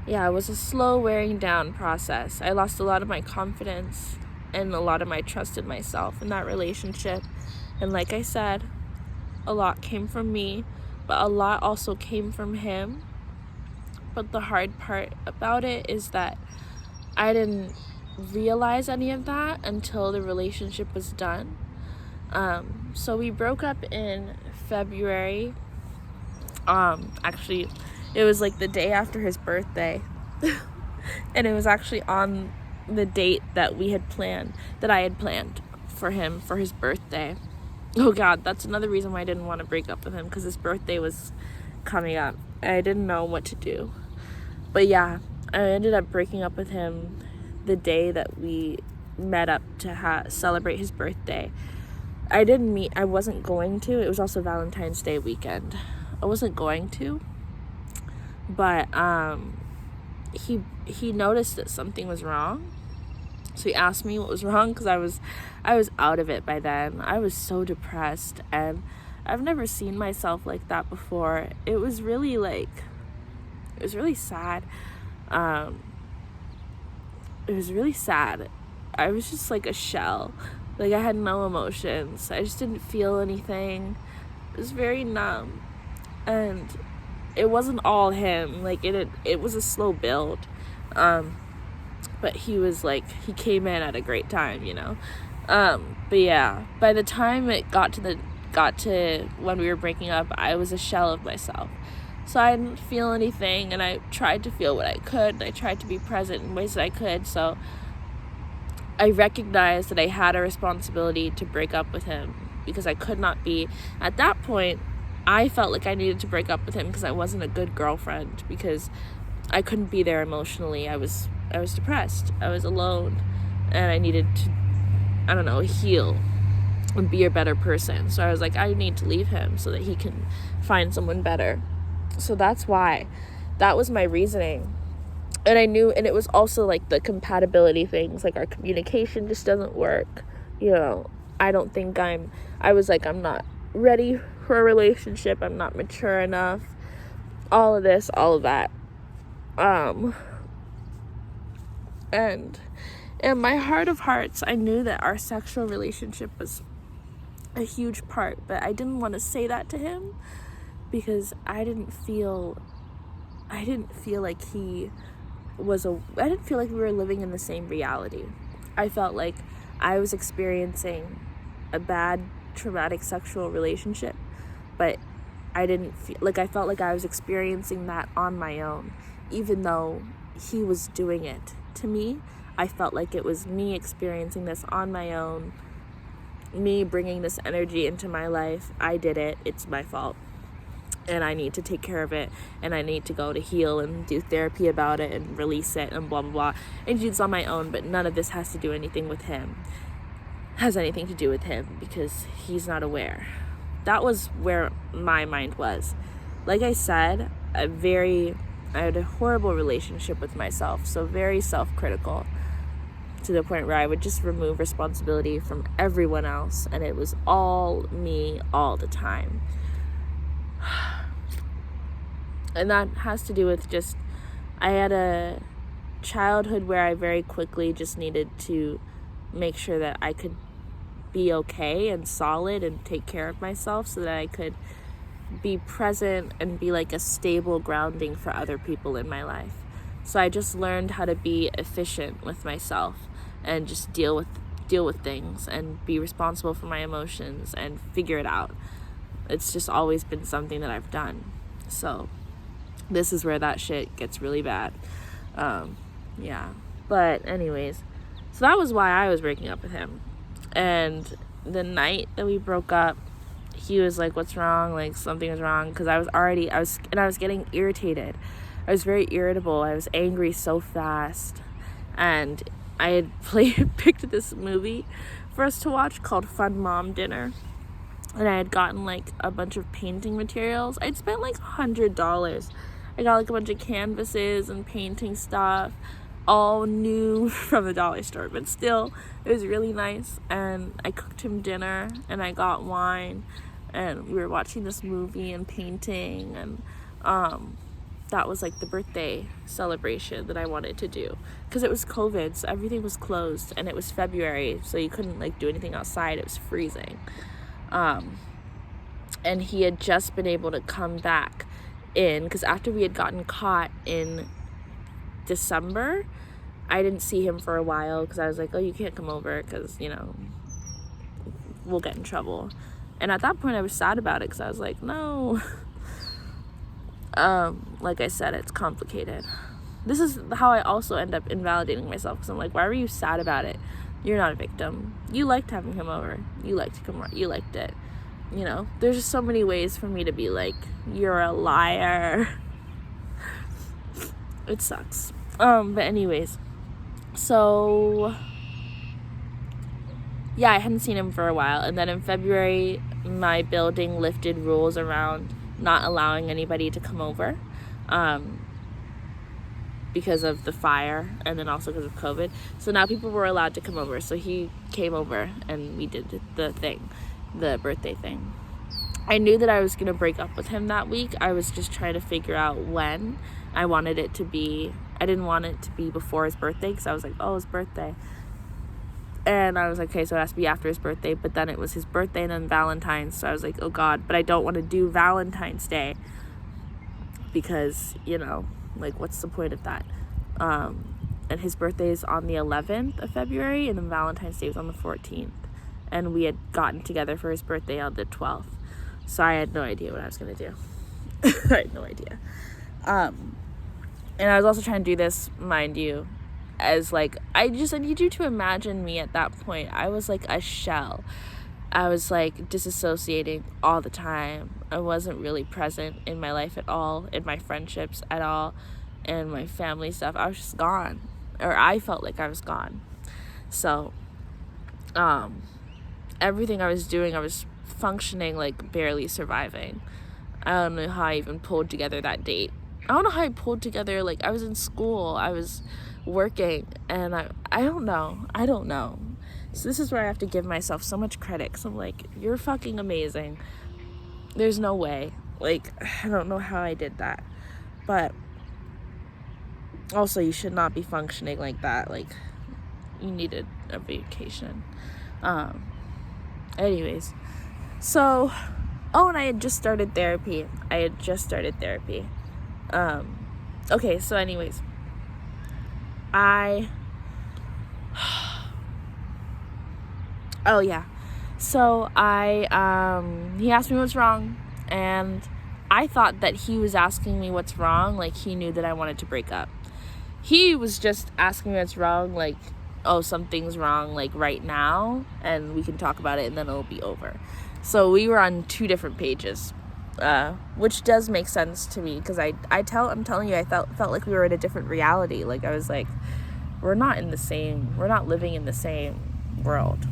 It was a slow wearing down process. I lost a lot of my confidence and a lot of my trust in myself in that relationship. And like I said, a lot came from me, but a lot also came from him. But the hard part about it is that I didn't realize any of that until the relationship was done. So we broke up in February. Actually, it was like the day after his birthday. And it was actually on the date that I had planned for him for his birthday. Oh God, that's another reason why I didn't want to break up with him, because his birthday was coming up. I didn't know what to do. But yeah, I ended up breaking up with him the day that we met up to celebrate his birthday. I wasn't going to. It was also Valentine's Day weekend. I wasn't going to. But he noticed that something was wrong. So he asked me what was wrong, because I was out of it by then. I was so depressed, and I've never seen myself like that before. It was really sad. It was really sad. I was just like a shell. I had no emotions. I just didn't feel anything. It was very numb. And it wasn't all him. It was a slow build. But he came in at a great time, But yeah, by the time it got to when we were breaking up, I was a shell of myself. So I didn't feel anything, and I tried to feel what I could, and I tried to be present in ways that I could. So I recognized that I had a responsibility to break up with him, because I could not be. At that point, I felt like I needed to break up with him because I wasn't a good girlfriend, because I couldn't be there emotionally. I was depressed. I was alone, and I needed to, heal. and be a better person. So I was like, I need to leave him so that he can find someone better. So that's why. That was my reasoning. And I knew, and it was also like the compatibility things, like our communication just doesn't work. I don't think I was like, I'm not ready for a relationship. I'm not mature enough. All of this, all of that. And in my heart of hearts, I knew that our sexual relationship was a huge part, but I didn't want to say that to him because I didn't feel like I didn't feel like we were living in the same reality. I felt like I was experiencing a bad traumatic sexual relationship, but I felt like I was experiencing that on my own, even though he was doing it to me. I felt like it was me experiencing this on my own, me bringing this energy into my life. I did it. It's my fault. And I need to take care of it. And I need to go to heal and do therapy about it and release it and blah, blah, blah. And do this on my own. But none of this has anything to do with him because he's not aware. That was where my mind was. Like I said, I had a horrible relationship with myself. So very self-critical, to the point where I would just remove responsibility from everyone else, and it was all me all the time. And that has to do with just, I had a childhood where I very quickly just needed to make sure that I could be okay and solid and take care of myself so that I could be present and be like a stable grounding for other people in my life. So I just learned how to be efficient with myself and just deal with things and be responsible for my emotions and figure it out. It's just always been something that I've done. So this is where that shit gets really bad. But anyways, so that was why I was breaking up with him. And the night that we broke up, he was like, what's wrong? Like, something was wrong. Because I was getting irritated. I was very irritable. I was angry so fast. And I had picked this movie for us to watch called Fun Mom Dinner. And I had gotten like a bunch of painting materials. I'd spent like $100. I got like a bunch of canvases and painting stuff, all new from the dollar store. But still, it was really nice. And I cooked him dinner and I got wine. And we were watching this movie and painting. And that was like the birthday celebration that I wanted to do, because it was COVID, so everything was closed, and it was February, so you couldn't like do anything outside. It was freezing. And he had just been able to come back in, because after we had gotten caught in December, I didn't see him for a while because I was like, oh, you can't come over because we'll get in trouble. And at that point I was sad about it because I was like, no. Like I said, it's complicated. This is how I also end up invalidating myself, because I'm like, why were you sad about it? You're not a victim. You liked having him over. You liked to come over. You liked it. There's just so many ways for me to be like, you're a liar. It sucks. But anyways, so yeah, I hadn't seen him for a while. And then in February, my building lifted rules around not allowing anybody to come over because of the fire, and then also because of COVID. So now people were allowed to come over. So he came over and we did the birthday thing. I knew that I was going to break up with him that week. I was just trying to figure out when. I wanted it to be, I didn't want it to be before his birthday, because I was like, oh, his birthday. And I was like, okay, so it has to be after his birthday. But then it was his birthday and then Valentine's. So I was like, oh God, but I don't want to do Valentine's Day because, like, what's the point of that? And his birthday is on the 11th of February, and then Valentine's Day was on the 14th. And we had gotten together for his birthday on the 12th. So I had no idea what I was going to do. I had no idea. And I was also trying to do this, mind you, as like, I need you to imagine me at that point. I was like a shell. I was like disassociating all the time. I wasn't really present in my life at all, in my friendships at all, and my family stuff. I was just gone, or I felt like I was gone. So, everything I was doing, I was functioning like barely surviving. I don't know how I even pulled together that date. I don't know how I pulled together, like, I was in school, I was working, and I don't know. So this is where I have to give myself so much credit, because I'm like, you're fucking amazing. There's no way. Like, I don't know how I did that. But also, you should not be functioning like that. Like, you needed a vacation. Anyways, so, and I had just started therapy. Okay, so anyways, so he asked me what's wrong, and I thought that he was asking me what's wrong, like he knew that I wanted to break up. He was just asking me what's wrong, like, oh, something's wrong, like, right now, and we can talk about it, and then it'll be over. So we were on 2 different pages, which does make sense to me, because I'm telling you, I felt like we were in a different reality. Like, I was like, we're not living in the same world.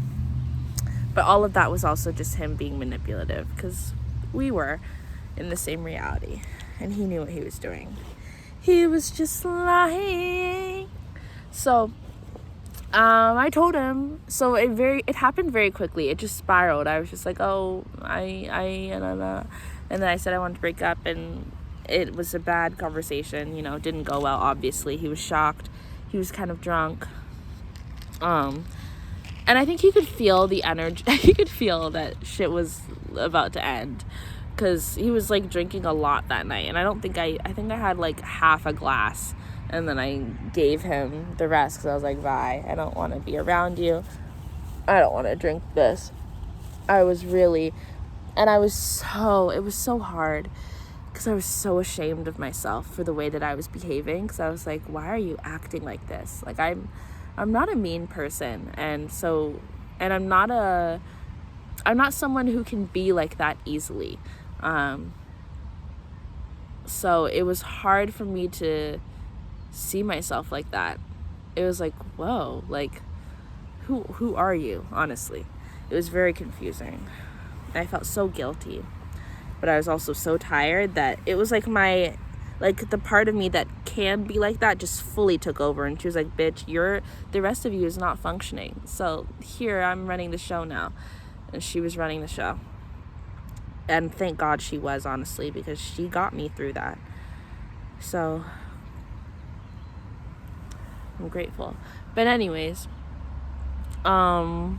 But all of that was also just him being manipulative, because we were in the same reality, and he knew what he was doing. He was just lying. So I told him. So it happened very quickly. It just spiraled. I was just like, and then I said I wanted to break up, and it was a bad conversation. You know, it didn't go well. Obviously, he was shocked. He was kind of drunk. And I think he could feel the energy. He could feel that shit was about to end, because he was like drinking a lot that night. And I think I had like half a glass, and then I gave him the rest, because I was like, bye, I don't want to be around you. I don't want to drink this. It was so hard, because I was so ashamed of myself for the way that I was behaving, because I was like, why are you acting like this? Like, I'm not a mean person, and I'm not someone who can be like that easily. So it was hard for me to see myself like that. It was like, whoa, like, who are you, honestly? It was very confusing. I felt so guilty, but I was also so tired that it was like the part of me that can be like that just fully took over, and she was like, bitch, the rest of you is not functioning, so here, I'm running the show now. And she was running the show, and thank God she was, honestly, because she got me through that. So I'm grateful. But anyways, the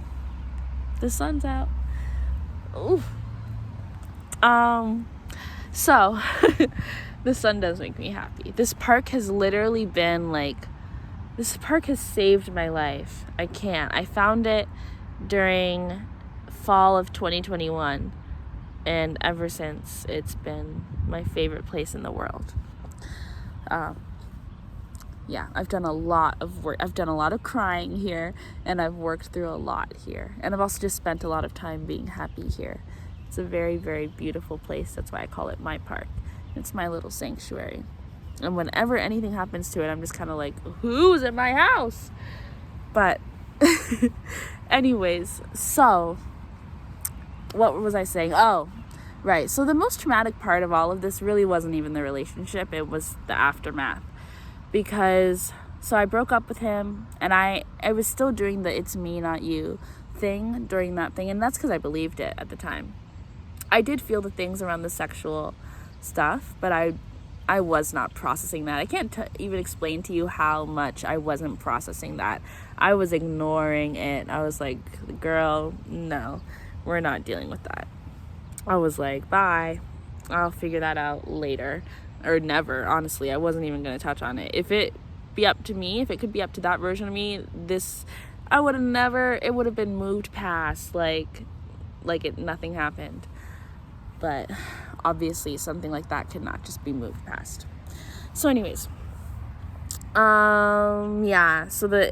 sun's out. Ooh. So the sun does make me happy. This park has literally been like, this park has saved my life. I found it during fall of 2021, and ever since, it's been my favorite place in the world. I've done a lot of work. I've done a lot of crying here, and I've worked through a lot here, and I've also just spent a lot of time being happy here. It's a very, very beautiful place. That's why I call it my park. It's my little sanctuary. And whenever anything happens to it, I'm just kind of like, who's in my house? But anyways, so what was I saying? Oh, right. So the most traumatic part of all of this really wasn't even the relationship. It was the aftermath. Because, so I broke up with him, and I was still doing the it's me, not you thing during that thing. And that's because I believed it at the time. I did feel the things around the sexual stuff, but I was not processing that. I can't even explain to you how much I wasn't processing that. I was ignoring it. I was like, girl, no, we're not dealing with that. I was like, bye. I'll figure that out later. Or never, honestly. I wasn't even going to touch on it. If it could be up to that version of me, it would have been moved past, like nothing happened. But obviously something like that cannot just be moved past. So anyways, so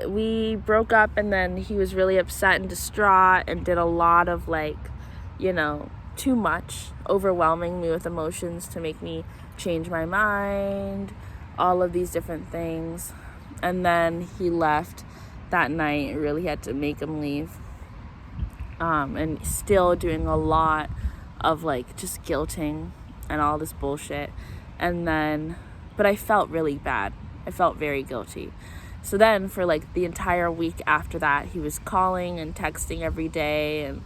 we broke up, and then he was really upset and distraught and did a lot of too much, overwhelming me with emotions to make me change my mind, all of these different things. And then he left that night. I really had to make him leave. and still doing a lot of like just guilting and all this bullshit. And then, but I felt really bad. I felt very guilty. So then for like the entire week after that, he was calling and texting every day and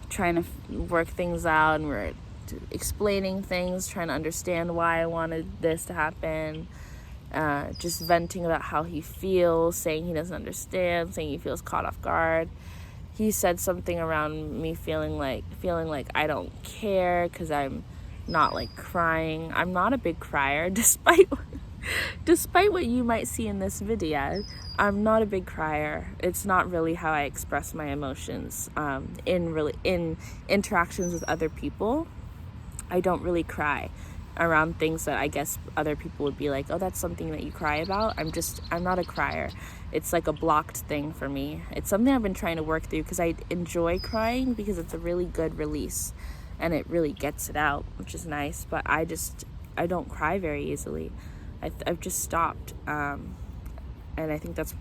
trying to work things out, and we're explaining things, trying to understand why I wanted this to happen, just venting about how he feels, saying he doesn't understand, saying he feels caught off guard. He said something around me feeling like I don't care because I'm not like crying. I'm not a big crier, despite what you might see in this video. I'm not a big crier. It's not really how I express my emotions. In interactions with other people, I don't really cry around things that I guess other people would be like, oh, that's something that you cry about. I'm not a crier. It's like a blocked thing for me. It's something I've been trying to work through because I enjoy crying because it's a really good release and it really gets it out, which is nice. But I don't cry very easily. I've just stopped. And I think that's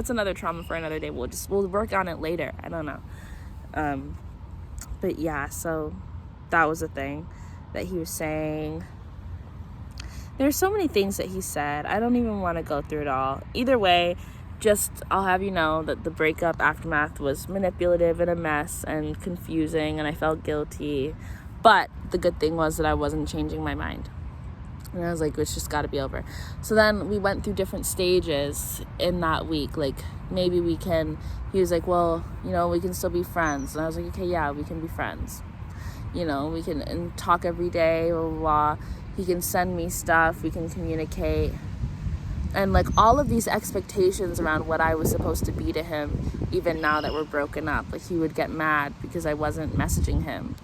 another trauma for another day. We'll work on it later. I don't know. But yeah, so that was a thing that he was saying. There's so many things that he said. I don't even want to go through it all. Either way, just I'll have you know that the breakup aftermath was manipulative and a mess and confusing, and I felt guilty. But the good thing was that I wasn't changing my mind. And I was like, it's just got to be over. So then we went through different stages in that week. Like, maybe he was like, well, we can still be friends. And I was like, okay, yeah, we can be friends. We can and talk every day, blah, blah, blah. He can send me stuff. We can communicate. And, like, all of these expectations around what I was supposed to be to him, even now that we're broken up. Like, he would get mad because I wasn't messaging him,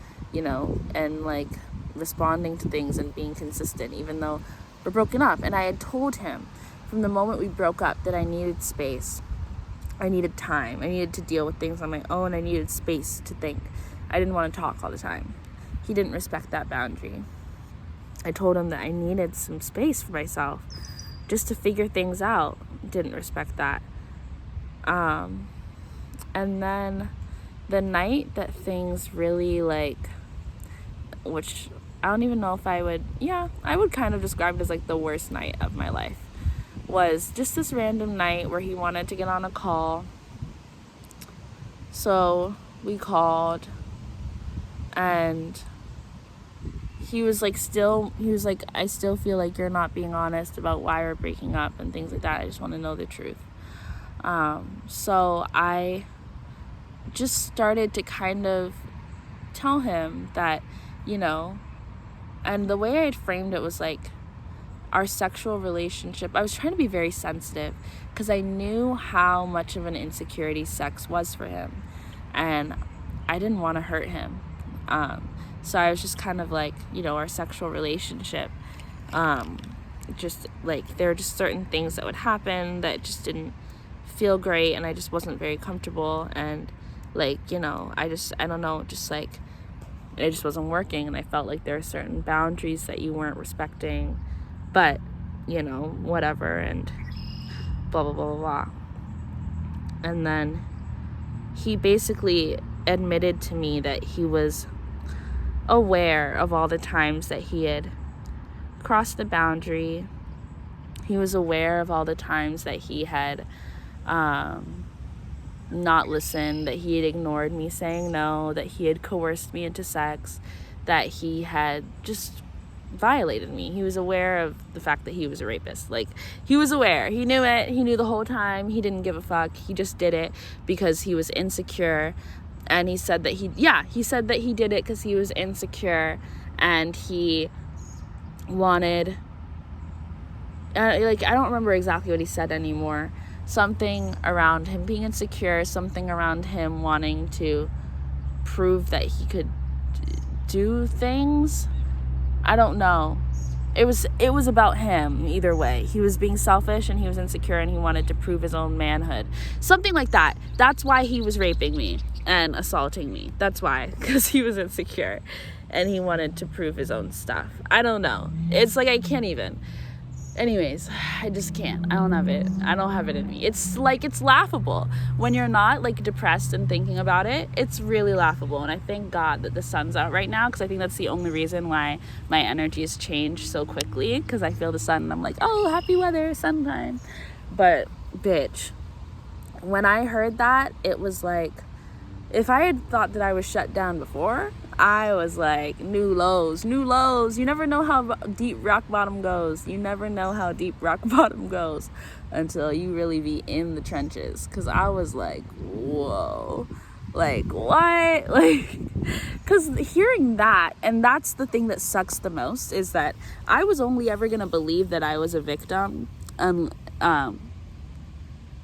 and, like, responding to things and being consistent even though we're broken up. And I had told him from the moment we broke up that I needed space, I needed time, I needed to deal with things on my own, I needed space to think. I didn't want to talk all the time. He didn't respect that boundary. I told him that I needed some space for myself just to figure things out. Didn't respect that. And then the night that things really which I don't even know if I would kind of describe it as like the worst night of my life, was just this random night where he wanted to get on a call. So we called, and he was like, I still feel like you're not being honest about why we're breaking up and things like that. I just want to know the truth. So I just started to kind of tell him that, and the way I had framed it was like our sexual relationship. I was trying to be very sensitive because I knew how much of an insecurity sex was for him, and I didn't want to hurt him. So I was just kind of like, our sexual relationship, just like there were just certain things that would happen that just didn't feel great, and I just wasn't very comfortable, and like, I don't know, just like it just wasn't working, and I felt like there are certain boundaries that you weren't respecting, but whatever, and blah blah blah blah blah. And then he basically admitted to me that he was aware of all the times that he had crossed the boundary. He was aware of all the times that he had not listened, that he had ignored me saying no, that he had coerced me into sex, that he had just violated me. He was aware of the fact that he was a rapist. Like, he was aware. He knew it. He knew the whole time. He didn't give a fuck. He just did it because he was insecure. And he said that he did it because he was insecure, and he wanted, I don't remember exactly what he said anymore. Something around him being insecure, something around him wanting to prove that he could do things. I don't know. It was about him either way. He was being selfish, and he was insecure, and he wanted to prove his own manhood. Something like that. That's why he was raping me and assaulting me. That's why, because he was insecure and he wanted to prove his own stuff. I don't know. It's like I can't even. Anyways, I just can't. I don't have it. I don't have it in me. It's like, it's laughable when you're not like depressed and thinking about it. It's really laughable. And I thank God that the sun's out right now, because I think that's the only reason why my energy has changed so quickly, because I feel the sun and I'm like, oh, happy weather, sun time. But bitch, when I heard that, it was like, if I had thought that I was shut down before, I was like, new lows. You never know how deep rock bottom goes. You never know how deep rock bottom goes until you really be in the trenches. Because I was like, whoa, like, what? Like, because hearing that, and that's the thing that sucks the most, is that I was only ever going to believe that I was a victim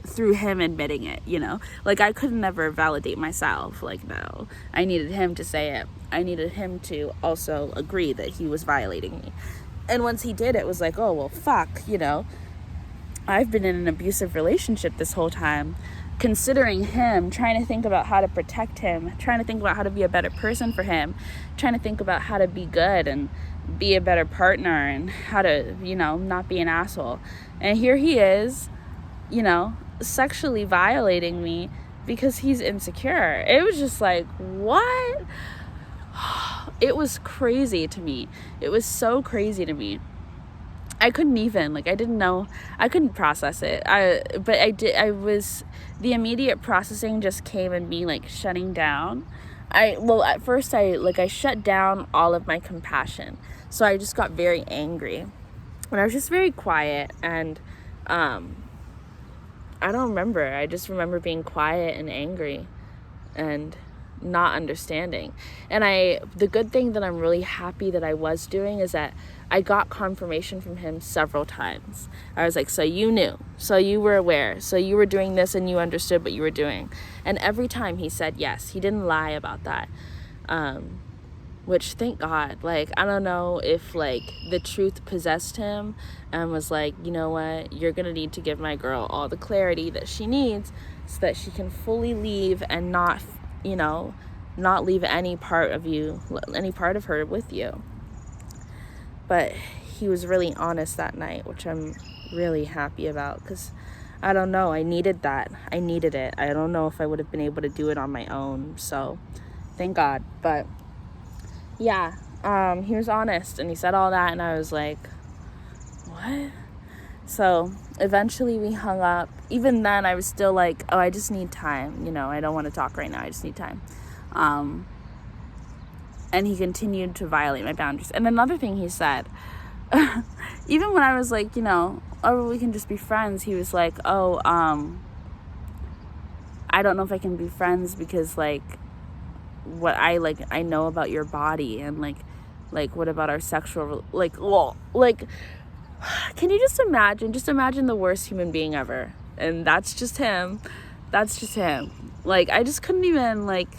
through him admitting it, you know? Like, I could never validate myself. Like, no, I needed him to say it. I needed him to also agree that he was violating me. And once he did, it was like, oh, well, fuck, you know? I've been in an abusive relationship this whole time, considering him, trying to think about how to protect him, trying to think about how to be a better person for him, trying to think about how to be good and be a better partner and how to, you know, not be an asshole. And here he is, you know, sexually violating me because he's insecure. It was just like, what? It was crazy to me. It was so crazy to me. I couldn't even, like, I didn't know, I couldn't process it. The immediate processing just came in me, like, shutting down. At first I shut down all of my compassion. So I just got very angry. And I was just very quiet, and I don't remember. I just remember being quiet and angry and not understanding. And the good thing that I'm really happy that I was doing is that I got confirmation from him several times. I was like, so you knew, so you were aware, so you were doing this and you understood what you were doing. And every time he said yes. He didn't lie about that. Which, thank God. Like, I don't know if, like, the truth possessed him and was like, you know what, you're gonna need to give my girl all the clarity that she needs so that she can fully leave and not, you know, not leave any part of her with you. But he was really honest that night, which I'm really happy about, because I don't know, I needed that. I needed it. I don't know if I would have been able to do it on my own, so thank God. But yeah, he was honest, and he said all that, and I was like, what? So eventually we hung up. Even then, I was still like, oh, I just need time, you know, I don't want to talk right now, I just need time. And he continued to violate my boundaries. And another thing he said, even when I was like, you know, oh, we can just be friends, he was like, oh, I don't know if I can be friends because, like, what I know about your body, and like what about our sexual, like, well, like, can you just imagine the worst human being ever, and that's just him. Like, I just couldn't even, like,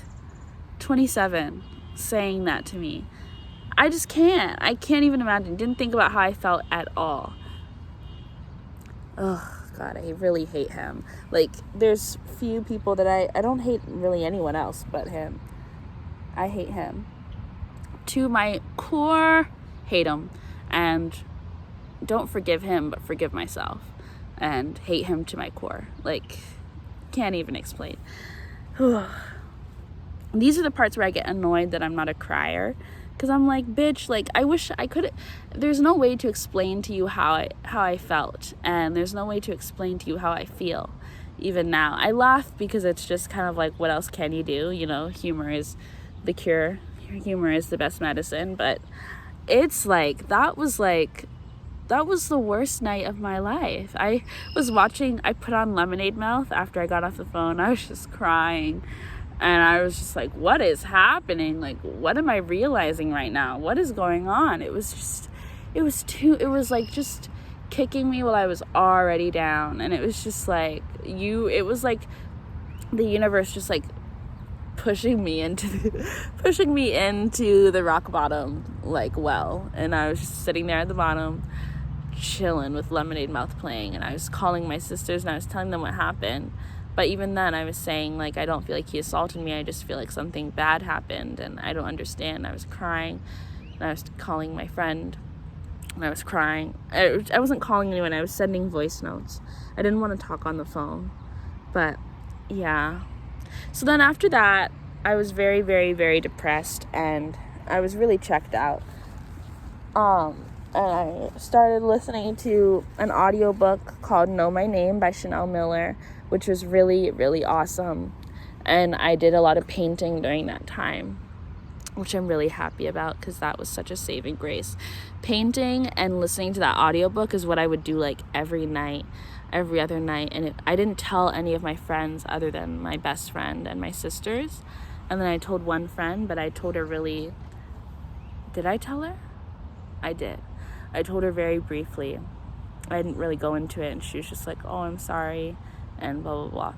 27 saying that to me. I can't even imagine. Didn't think about how I felt at all. Oh God, I really hate him. Like, there's few people that I don't hate really anyone else but him. I hate him to my core. Hate him, and don't forgive him, but forgive myself, and hate him to my core. Like, can't even explain. These are the parts where I get annoyed that I'm not a crier, because I'm like, bitch, like, I wish I could. There's no way to explain to you how I felt, and there's no way to explain to you how I feel. Even now, I laugh because it's just kind of like, what else can you do? You know, humor is the cure. Humor is the best medicine. But it's like, that was the worst night of my life. I put on Lemonade Mouth after I got off the phone. I was just crying. And I was just like, what is happening? Like, what am I realizing right now? What is going on? It was like just kicking me while I was already down. And it was just like, it was like the universe just like pushing me into the rock bottom, like, well. And I was just sitting there at the bottom, chilling with Lemonade Mouth playing. And I was calling my sisters and I was telling them what happened. But even then, I was saying, like, I don't feel like he assaulted me. I just feel like something bad happened, and I don't understand. I was crying, and I was calling my friend, and I was crying. I wasn't calling anyone. I was sending voice notes. I didn't want to talk on the phone. But, yeah. So then after that, I was very, very, very depressed, and I was really checked out. And I started listening to an audiobook called Know My Name by Chanel Miller, which was really, really awesome. And I did a lot of painting during that time, which I'm really happy about, because that was such a saving grace. Painting and listening to that audiobook is what I would do like every night, every other night. And I didn't tell any of my friends other than my best friend and my sisters. And then I told one friend, but I told her really... Did I tell her? I did. I told her very briefly. I didn't really go into it, and she was just like, oh, I'm sorry, and blah, blah, blah.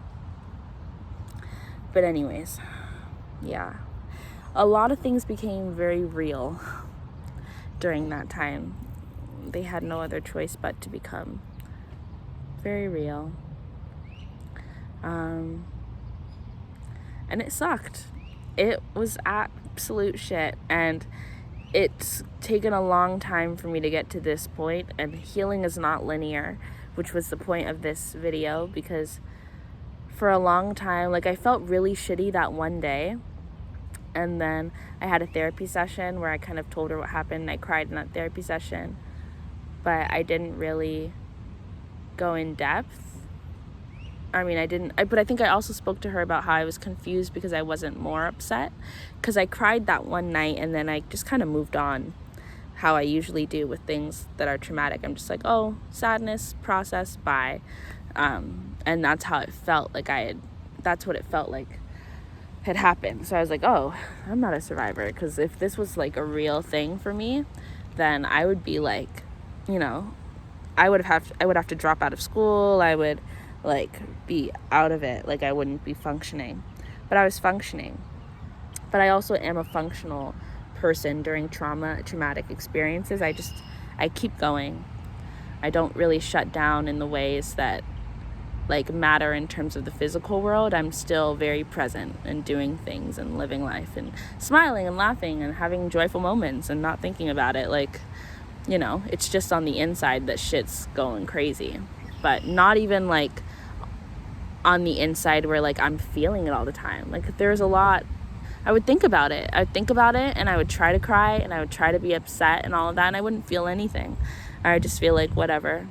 But anyways, yeah. A lot of things became very real during that time. They had no other choice but to become very real. And it sucked. It was absolute shit, and it's taken a long time for me to get to this point, and healing is not linear, which was the point of this video, because for a long time, like, I felt really shitty that one day, and then I had a therapy session where I kind of told her what happened, and I cried in that therapy session, but I didn't really go in depth. I mean, but I think I also spoke to her about how I was confused because I wasn't more upset, because I cried that one night and then I just kind of moved on, how I usually do with things that are traumatic. I'm just like, oh, sadness, process, bye. And that's how it felt. That's what it felt like had happened. So I was like, oh, I'm not a survivor, because if this was like a real thing for me, then I would be like, I would have to drop out of school. I would be out of it. I wouldn't be functioning. But I was functioning. But I also am a functional person during traumatic experiences. I keep going. I don't really shut down in the ways that matter in terms of the physical world. I'm still very present and doing things and living life and smiling and laughing and having joyful moments and not thinking about it. It's just on the inside that shit's going crazy. But not even on the inside where I'm feeling it all the time. There's a lot. I would think about it. And I would try to cry and I would try to be upset and all of that, and I wouldn't feel anything. I would just feel whatever.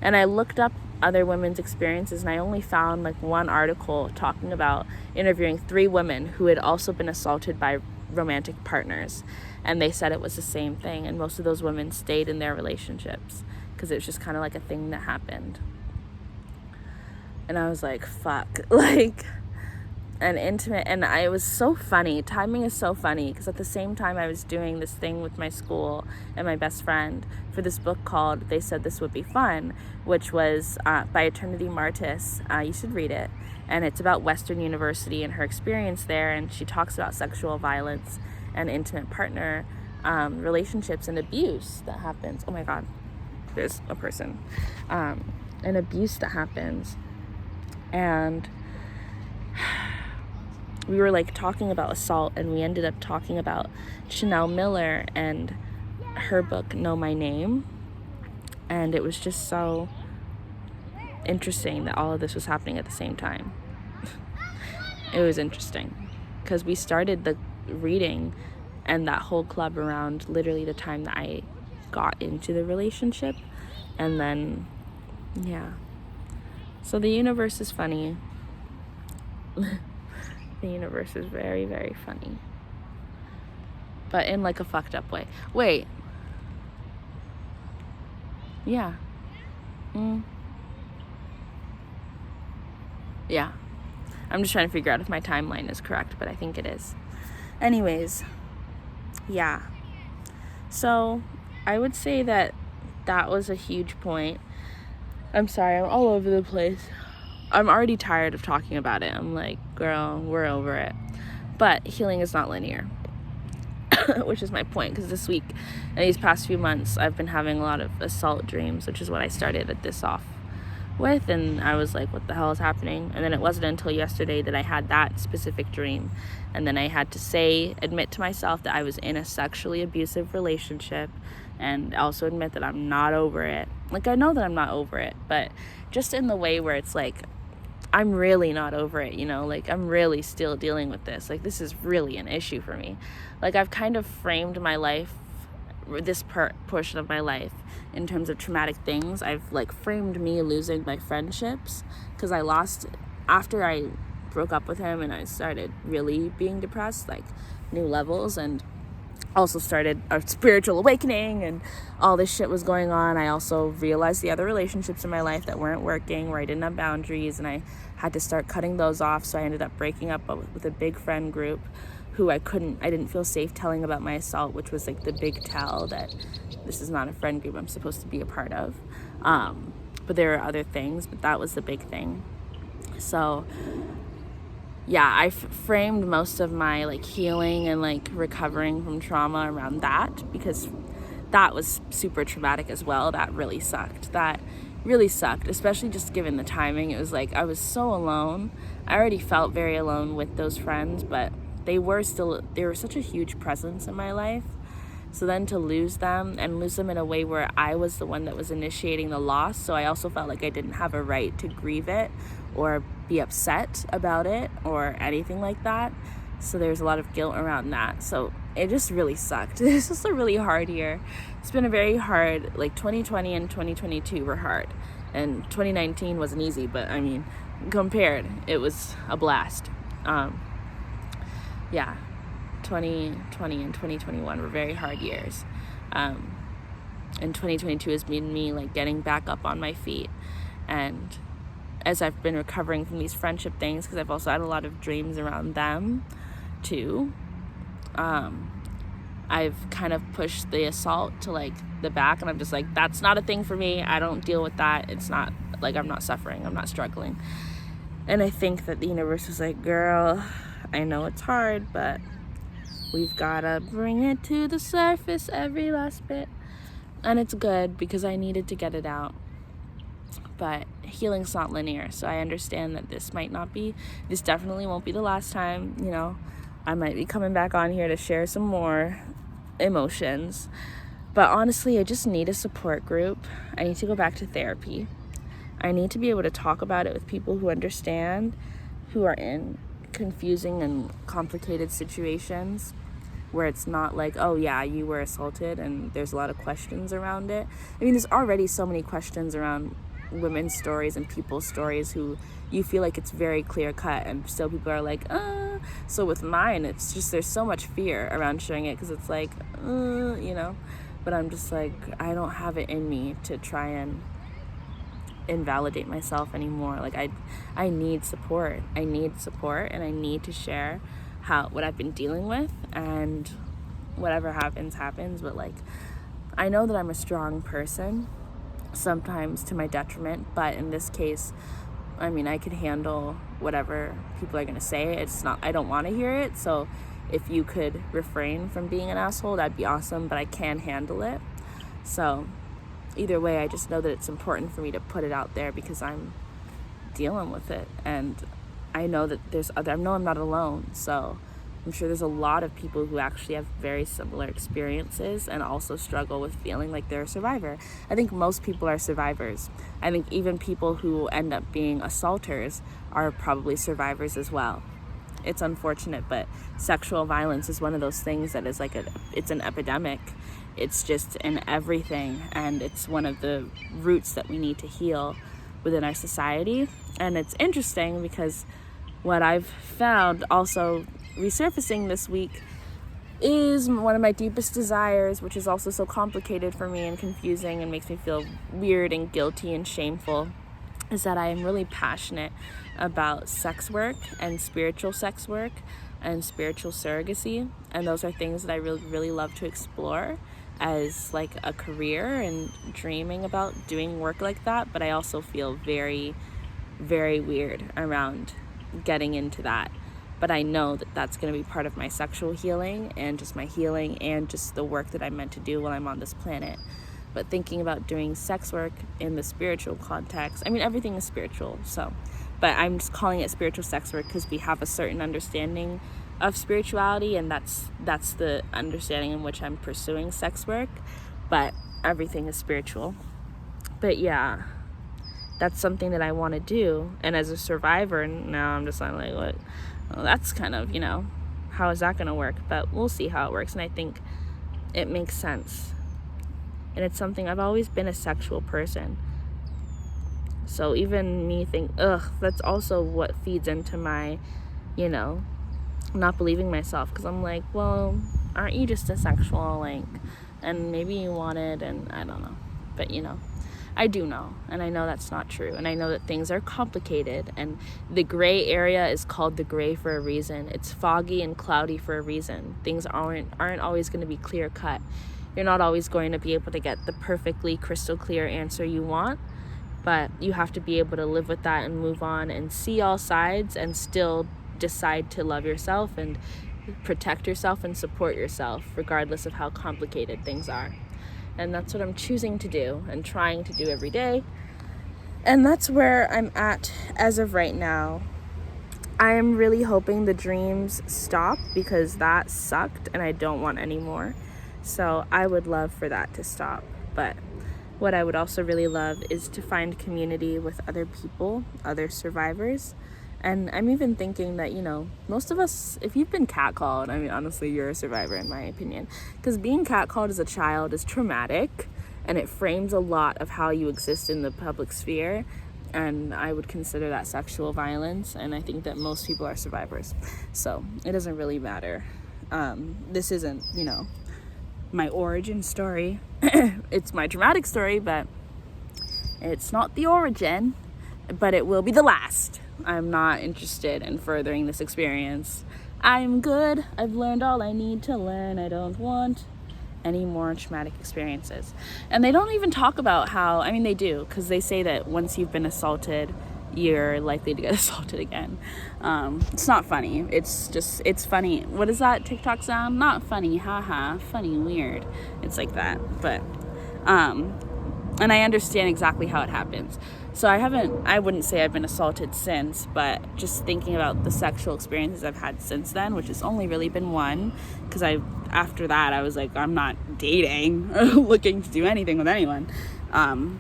And I looked up other women's experiences, and I only found one article talking about interviewing 3 women who had also been assaulted by romantic partners, and they said it was the same thing, and most of those women stayed in their relationships because it was just kind of a thing that happened. And I was like, fuck, and intimate. And it was so funny. Timing is so funny, because at the same time I was doing this thing with my school and my best friend for this book called They Said This Would Be Fun, which was by Eternity Martis. You should read it. And it's about Western University and her experience there, and she talks about sexual violence and intimate partner relationships and abuse that happens. Oh my god, there's a person. And abuse that happens. And we were talking about assault, and we ended up talking about Chanel Miller and her book Know My Name. And it was just so interesting that all of this was happening at the same time. It was interesting because we started the reading and that whole club around literally the time that I got into the relationship. And then so the universe is funny. The universe is very, very funny, but in a fucked up way. Wait. Yeah. Yeah. I'm just trying to figure out if my timeline is correct, but I think it is. Anyways, yeah. So I would say that was a huge point. I'm sorry, I'm all over the place. I'm already tired of talking about it. I'm like, girl, we're over it. But healing is not linear, which is my point, because this week and these past few months I've been having a lot of assault dreams, which is what I started this off with, and I was like, what the hell is happening? And then it wasn't until yesterday that I had that specific dream, and then I had to admit to myself that I was in a sexually abusive relationship, and also admit that I'm not over it. Like, I know that I'm not over it, but just in the way where it's like, I'm really not over it, like, I'm really still dealing with this. Like, this is really an issue for me. Like, I've kind of framed my life, this portion of my life, in terms of traumatic things. I've like framed me losing my friendships, because I lost after I broke up with him and I started really being depressed, like new levels, and also started a spiritual awakening and all this shit was going on. I also realized the other relationships in my life that weren't working, where I didn't have boundaries, and I had to start cutting those off. So I ended up breaking up with a big friend group who I didn't feel safe telling about my assault, which was like the big tell that this is not a friend group I'm supposed to be a part of. But there are other things, but that was the big thing. So yeah, I framed most of my like healing and like recovering from trauma around that, because that was super traumatic as well. That really sucked, especially just given the timing. It was like I was so alone. I already felt very alone with those friends, but they were such a huge presence in my life. So then to lose them in a way where I was the one that was initiating the loss, so I also felt like I didn't have a right to grieve it or be upset about it or anything like that. So there's a lot of guilt around that. So it just really sucked. This was a really hard year. It's been a very hard, like 2020 and 2022 were hard. And 2019 wasn't easy, but I mean, compared, it was a blast. 2020 and 2021 were very hard years. And 2022 has been me like getting back up on my feet. And as I've been recovering from these friendship things, because I've also had a lot of dreams around them too, I've kind of pushed the assault to like the back, and I'm just like, that's not a thing for me. I don't deal with that. It's not like, I'm not suffering, I'm not struggling. And I think that the universe was like, girl, I know it's hard, but we've gotta bring it to the surface, every last bit. And it's good, because I needed to get it out. But healing's not linear, so I understand that this definitely won't be the last time. I might be coming back on here to share some more emotions. But honestly, I just need a support group. I need to go back to therapy. I need to be able to talk about it with people who understand, who are in confusing and complicated situations, where it's not like, oh yeah, you were assaulted and there's a lot of questions around it. I mean, there's already so many questions around women's stories and people's stories who you feel like it's very clear cut, and still people are like, So with mine, it's just, there's so much fear around sharing it, because it's like, but I'm just like, I don't have it in me to try and invalidate myself anymore. Like, I need support, and I need to share what I've been dealing with, and whatever happens, but like, I know that I'm a strong person, sometimes to my detriment, but in this case, I mean, I could handle whatever people are going to say. I don't want to hear it, so if you could refrain from being an asshole, that'd be awesome, but I can handle it. So either way, I just know that it's important for me to put it out there, because I'm dealing with it, and I know that I know I'm not alone. So I'm sure there's a lot of people who actually have very similar experiences and also struggle with feeling like they're a survivor. I think most people are survivors. I think even people who end up being assaulters are probably survivors as well. It's unfortunate, but sexual violence is one of those things that is like it's an epidemic. It's just in everything, and it's one of the roots that we need to heal within our society. And it's interesting, because what I've found also resurfacing this week is one of my deepest desires, which is also so complicated for me and confusing and makes me feel weird and guilty and shameful, is that I am really passionate about sex work and spiritual sex work and spiritual surrogacy. And those are things that I really, really love to explore as like a career, and dreaming about doing work like that. But I also feel very, very weird around getting into that. But I know that that's going to be part of my sexual healing, and just my healing, and just the work that I'm meant to do while I'm on this planet. but thinking about doing sex work in the spiritual context. I mean, everything is spiritual, so, but I'm just calling it spiritual sex work because we have a certain understanding of spirituality, and that's the understanding in which I'm pursuing sex work, but everything is spiritual. But yeah, that's something that I want to do. And as a survivor, now I'm just like, what? Well, that's kind of, how is that going to work? But we'll see how it works. And I think it makes sense. And it's something, I've always been a sexual person. So even me think, that's also what feeds into my, not believing myself. Because I'm like, well, aren't you just a sexual, and maybe you wanted, and I don't know. But, I do know, and I know that's not true, and I know that things are complicated, and the gray area is called the gray for a reason. It's foggy and cloudy for a reason. Things aren't always going to be clear cut. You're not always going to be able to get the perfectly crystal clear answer you want, but you have to be able to live with that and move on and see all sides and still decide to love yourself and protect yourself and support yourself regardless of how complicated things are. And that's what I'm choosing to do and trying to do every day. And that's where I'm at as of right now. I am really hoping the dreams stop because that sucked and I don't want any more. So I would love for that to stop. But what I would also really love is to find community with other people, other survivors. And I'm even thinking that, most of us, if you've been catcalled, I mean, honestly, you're a survivor in my opinion. Because being catcalled as a child is traumatic and it frames a lot of how you exist in the public sphere. And I would consider that sexual violence. And I think that most people are survivors. So it doesn't really matter. This isn't, my origin story. It's my traumatic story, but it's not the origin, but it will be the last. I'm not interested in furthering this experience. I'm good. I've learned all I need to learn. I don't want any more traumatic experiences. And they don't even talk about how, they do, because they say that once you've been assaulted, you're likely to get assaulted again. It's not funny. It's funny. What is that TikTok sound? Not funny, haha, funny, weird. It's like that. But, and I understand exactly how it happens. So I wouldn't say I've been assaulted since, but just thinking about the sexual experiences I've had since then, which has only really been one, because after that I was like, I'm not dating or looking to do anything with anyone. And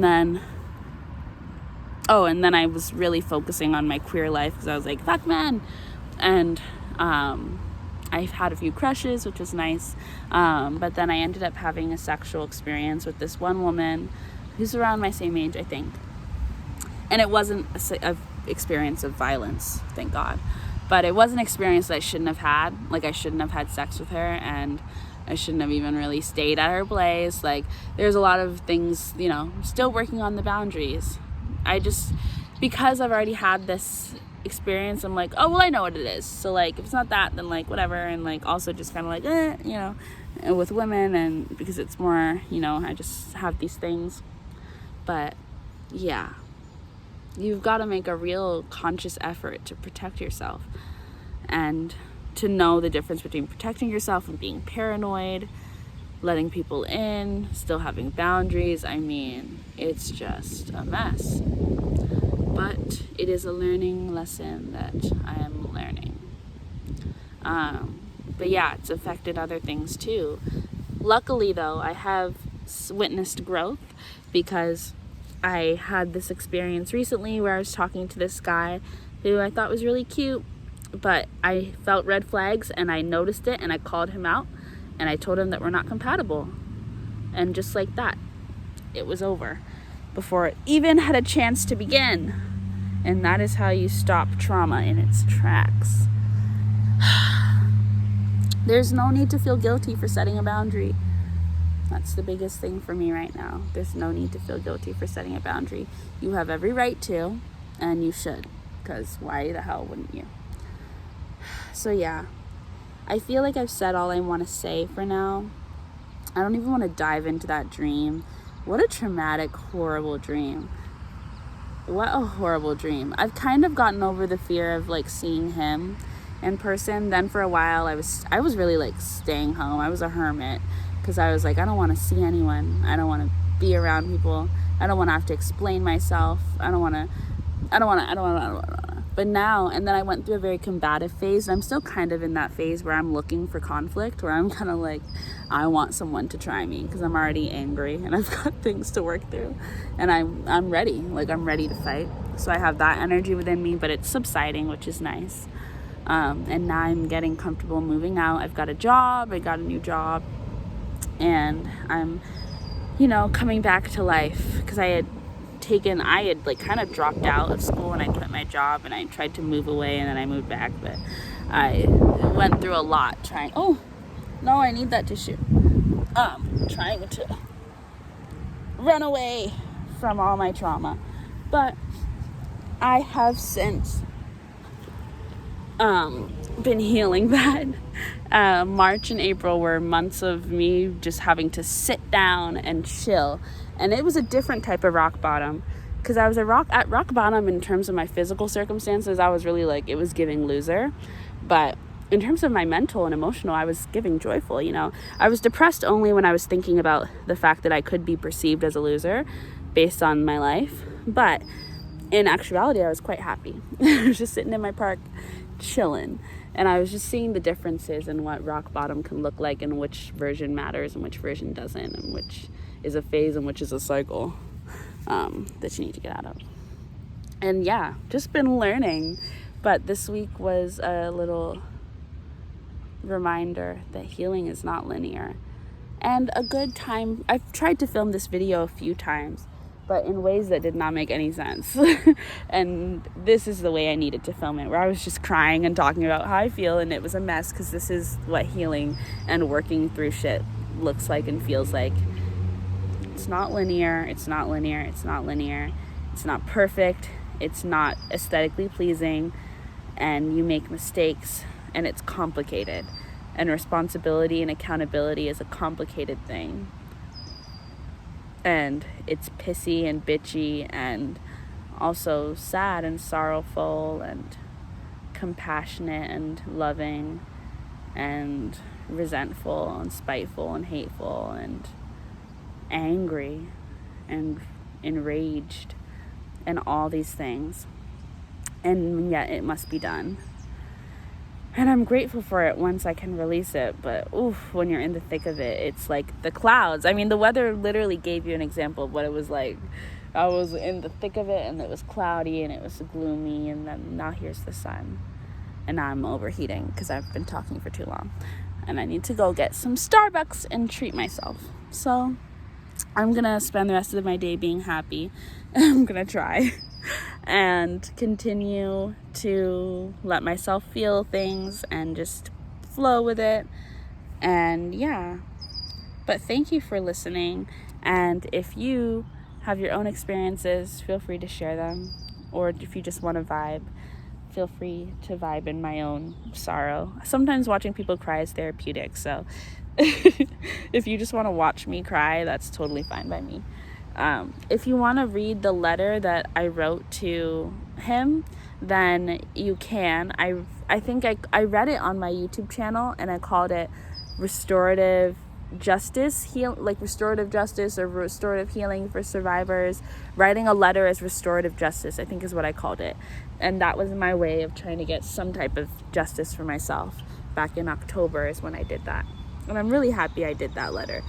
then I was really focusing on my queer life because I was like, fuck men. And I've had a few crushes, which was nice. But then I ended up having a sexual experience with this one woman who's around my same age, I think. And it wasn't a experience of violence, thank God. But it was an experience that I shouldn't have had. I shouldn't have had sex with her, and I shouldn't have even really stayed at her place. There's a lot of things, still working on the boundaries. Because I've already had this experience, I'm like, oh, well, I know what it is. So, if it's not that, then, whatever. And, also just kind of with women, and because it's more, I just have these things. But, yeah, you've got to make a real conscious effort to protect yourself and to know the difference between protecting yourself and being paranoid, letting people in, still having boundaries. It's just a mess. But it is a learning lesson that I am learning. But yeah, it's affected other things too. Luckily, though, I have witnessed growth because I had this experience recently where I was talking to this guy who I thought was really cute, but I felt red flags and I noticed it and I called him out and I told him that we're not compatible. And just like that, it was over before it even had a chance to begin. And that is how you stop trauma in its tracks. There's no need to feel guilty for setting a boundary. That's the biggest thing for me right now. There's no need to feel guilty for setting a boundary. You have every right to, and you should, because why the hell wouldn't you? So yeah, I feel like I've said all I want to say for now. I don't even want to dive into that dream. What a traumatic, horrible dream. What a horrible dream. I've kind of gotten over the fear of seeing him in person. Then for a while I was really staying home. I was a hermit because I was like, I don't want to see anyone. I don't want to be around people. I don't want to have to explain myself. I don't want to. But now, and then I went through a very combative phase, and I'm still kind of in that phase where I'm looking for conflict, where I'm kind of like, I want someone to try me because I'm already angry and I've got things to work through, and I'm ready. Like, I'm ready to fight. So I have that energy within me, but it's subsiding, which is nice. And now I'm getting comfortable moving out. I've got a job. I got a new job, and I'm, coming back to life, because I had like kind of dropped out of school and I quit my job and I tried to move away and then I moved back, but I went through a lot trying. Oh no, I need that tissue. Trying to run away from all my trauma, but I have since been healing that. March and April were months of me just having to sit down and chill, and it was a different type of rock bottom, because I was at rock bottom in terms of my physical circumstances. I was really like, it was giving loser, but in terms of my mental and emotional, I was giving joyful. I was depressed only when I was thinking about the fact that I could be perceived as a loser based on my life, but in actuality I was quite happy. I was just sitting in my park chilling, and I was just seeing the differences in what rock bottom can look like, and which version matters and which version doesn't, and which is a phase and which is a cycle that you need to get out of. And yeah, just been learning. But this week was a little reminder that healing is not linear, and a good time. I've tried to film this video a few times, but in ways that did not make any sense. And this is the way I needed to film it, where I was just crying and talking about how I feel, and it was a mess, because this is what healing and working through shit looks like and feels like. It's not linear. It's not linear. It's not linear. It's not perfect. It's not aesthetically pleasing, and you make mistakes, and it's complicated, and responsibility and accountability is a complicated thing. And it's pissy and bitchy, and also sad and sorrowful and compassionate and loving and resentful and spiteful and hateful and angry and enraged and all these things. And yet it must be done. And I'm grateful for it once I can release it. But when you're in the thick of it, it's like the clouds. I mean, the weather literally gave you an example of what it was like. I was in the thick of it, and it was cloudy, and it was gloomy, and then now here's the sun. And I'm overheating because I've been talking for too long. And I need to go get some Starbucks and treat myself. So I'm going to spend the rest of my day being happy. I'm going to try. And continue to let myself feel things and just flow with it. And yeah, but thank you for listening. And if you have your own experiences, feel free to share them. Or if you just want to vibe, feel free to vibe in my own sorrow. Sometimes watching people cry is therapeutic, so if you just want to watch me cry, that's totally fine by me. If you want to read the letter that I wrote to him, then you can. I think I read it on my YouTube channel, and I called it restorative justice, restorative justice or restorative healing for survivors. Writing a letter as restorative justice, I think, is what I called it. And that was my way of trying to get some type of justice for myself. Back in October is when I did that. And I'm really happy I did that letter.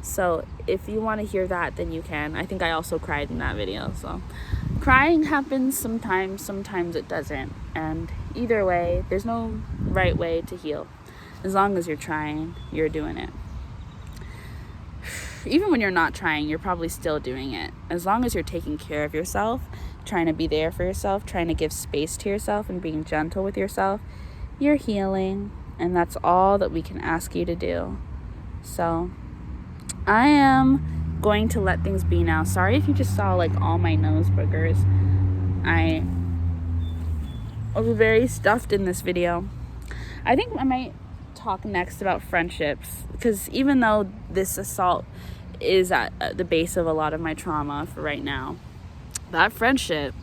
So if you want to hear that, then you can. I think I also cried in that video. So crying happens sometimes it doesn't. And either way, there's no right way to heal. As long as you're trying, you're doing it. Even when you're not trying, you're probably still doing it. As long as you're taking care of yourself, trying to be there for yourself, trying to give space to yourself and being gentle with yourself, you're healing. And that's all that we can ask you to do. So I am going to let things be now. Sorry if you just saw all my nose boogers. I was very stuffed in this video. I think I might talk next about friendships, because even though this assault is at the base of a lot of my trauma for right now, that friendship,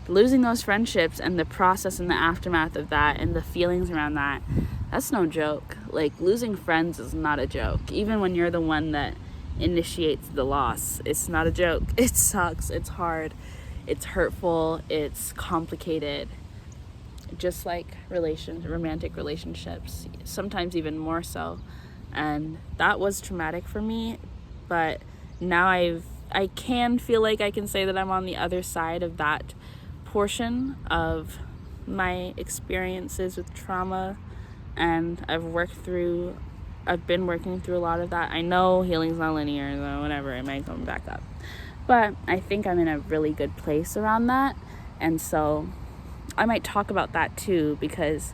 losing those friendships and the process and the aftermath of that and the feelings around that, that's no joke. Like, losing friends is not a joke. Even when you're the one that initiates the loss, it's not a joke. It sucks. It's hard. It's hurtful. It's complicated. Just like romantic relationships, sometimes even more so. And that was traumatic for me, but now I can feel like I can say that I'm on the other side of that portion of my experiences with trauma, and I've been working through a lot of that. I know healing's not linear, so whatever, it might come back up, but I think I'm in a really good place around that. And so I might talk about that too, because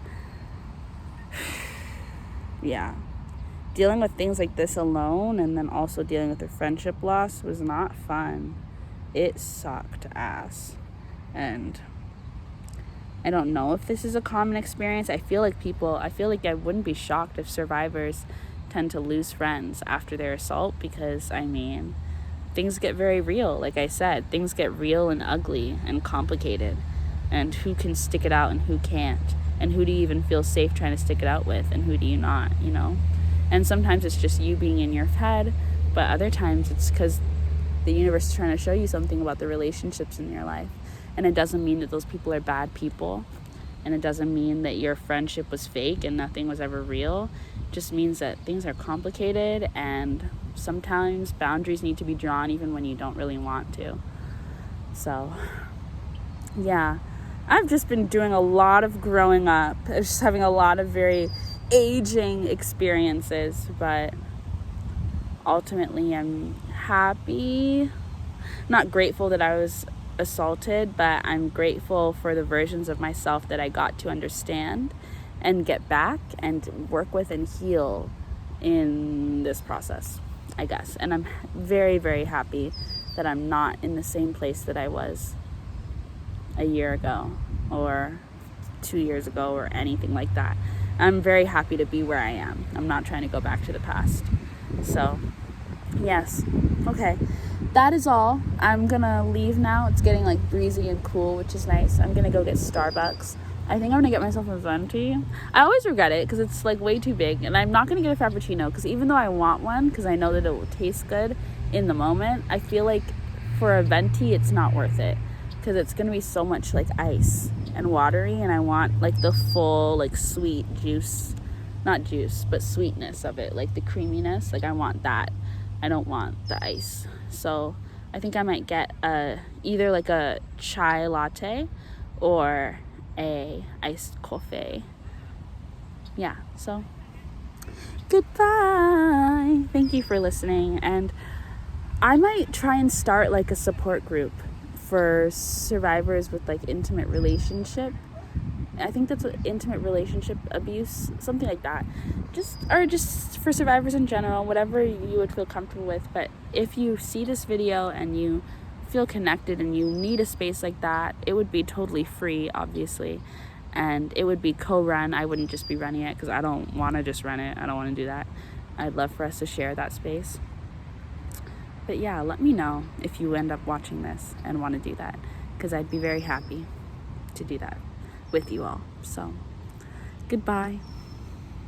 yeah, dealing with things like this alone, and then also dealing with a friendship loss, was not fun. It sucked ass. And I don't know if this is a common experience. I feel like I wouldn't be shocked if survivors tend to lose friends after their assault, because I mean, things get very real. Like I said, things get real and ugly and complicated, and who can stick it out and who can't, and who do you even feel safe trying to stick it out with, and who do you not, you know? And sometimes it's just you being in your head, but other times it's because the universe is trying to show you something about the relationships in your life. And it doesn't mean that those people are bad people, and it doesn't mean that your friendship was fake and nothing was ever real. It just means that things are complicated, and sometimes boundaries need to be drawn even when you don't really want to. So yeah, I've just been doing a lot of growing up, just having a lot of very aging experiences, but ultimately I'm happy, not grateful that I was assaulted, but I'm grateful for the versions of myself that I got to understand and get back and work with and heal in this process, I guess. And I'm very, very happy that I'm not in the same place that I was a year ago or 2 years ago or anything like that. I'm very happy to be where I am. I'm not trying to go back to the past. So, yes. Okay. That is all. I'm gonna leave now. It's getting like breezy and cool, which is nice. I'm gonna go get Starbucks. I think I'm gonna get myself a venti. I always regret it because it's like way too big, and I'm not gonna get a frappuccino because even though I want one, because I know that it will taste good in the moment, I feel like for a venti it's not worth it, because it's gonna be so much like ice and watery, and I want like the full like sweet juice, not juice but sweetness of it, like the creaminess. Like I want that. I don't want the ice. So I think I might get either like a chai latte or a iced coffee. Yeah, so goodbye. Thank you for listening. And I might try and start like a support group for survivors with like intimate relationship. I think that's what intimate relationship abuse, something like that. Just for survivors in general, whatever you would feel comfortable with. But if you see this video and you feel connected and you need a space like that, it would be totally free, obviously. And it would be co-run. I wouldn't just be running it because I don't want to just run it. I don't want to do that. I'd love for us to share that space. But yeah, let me know if you end up watching this and want to do that, because I'd be very happy to do that with you all. So, goodbye.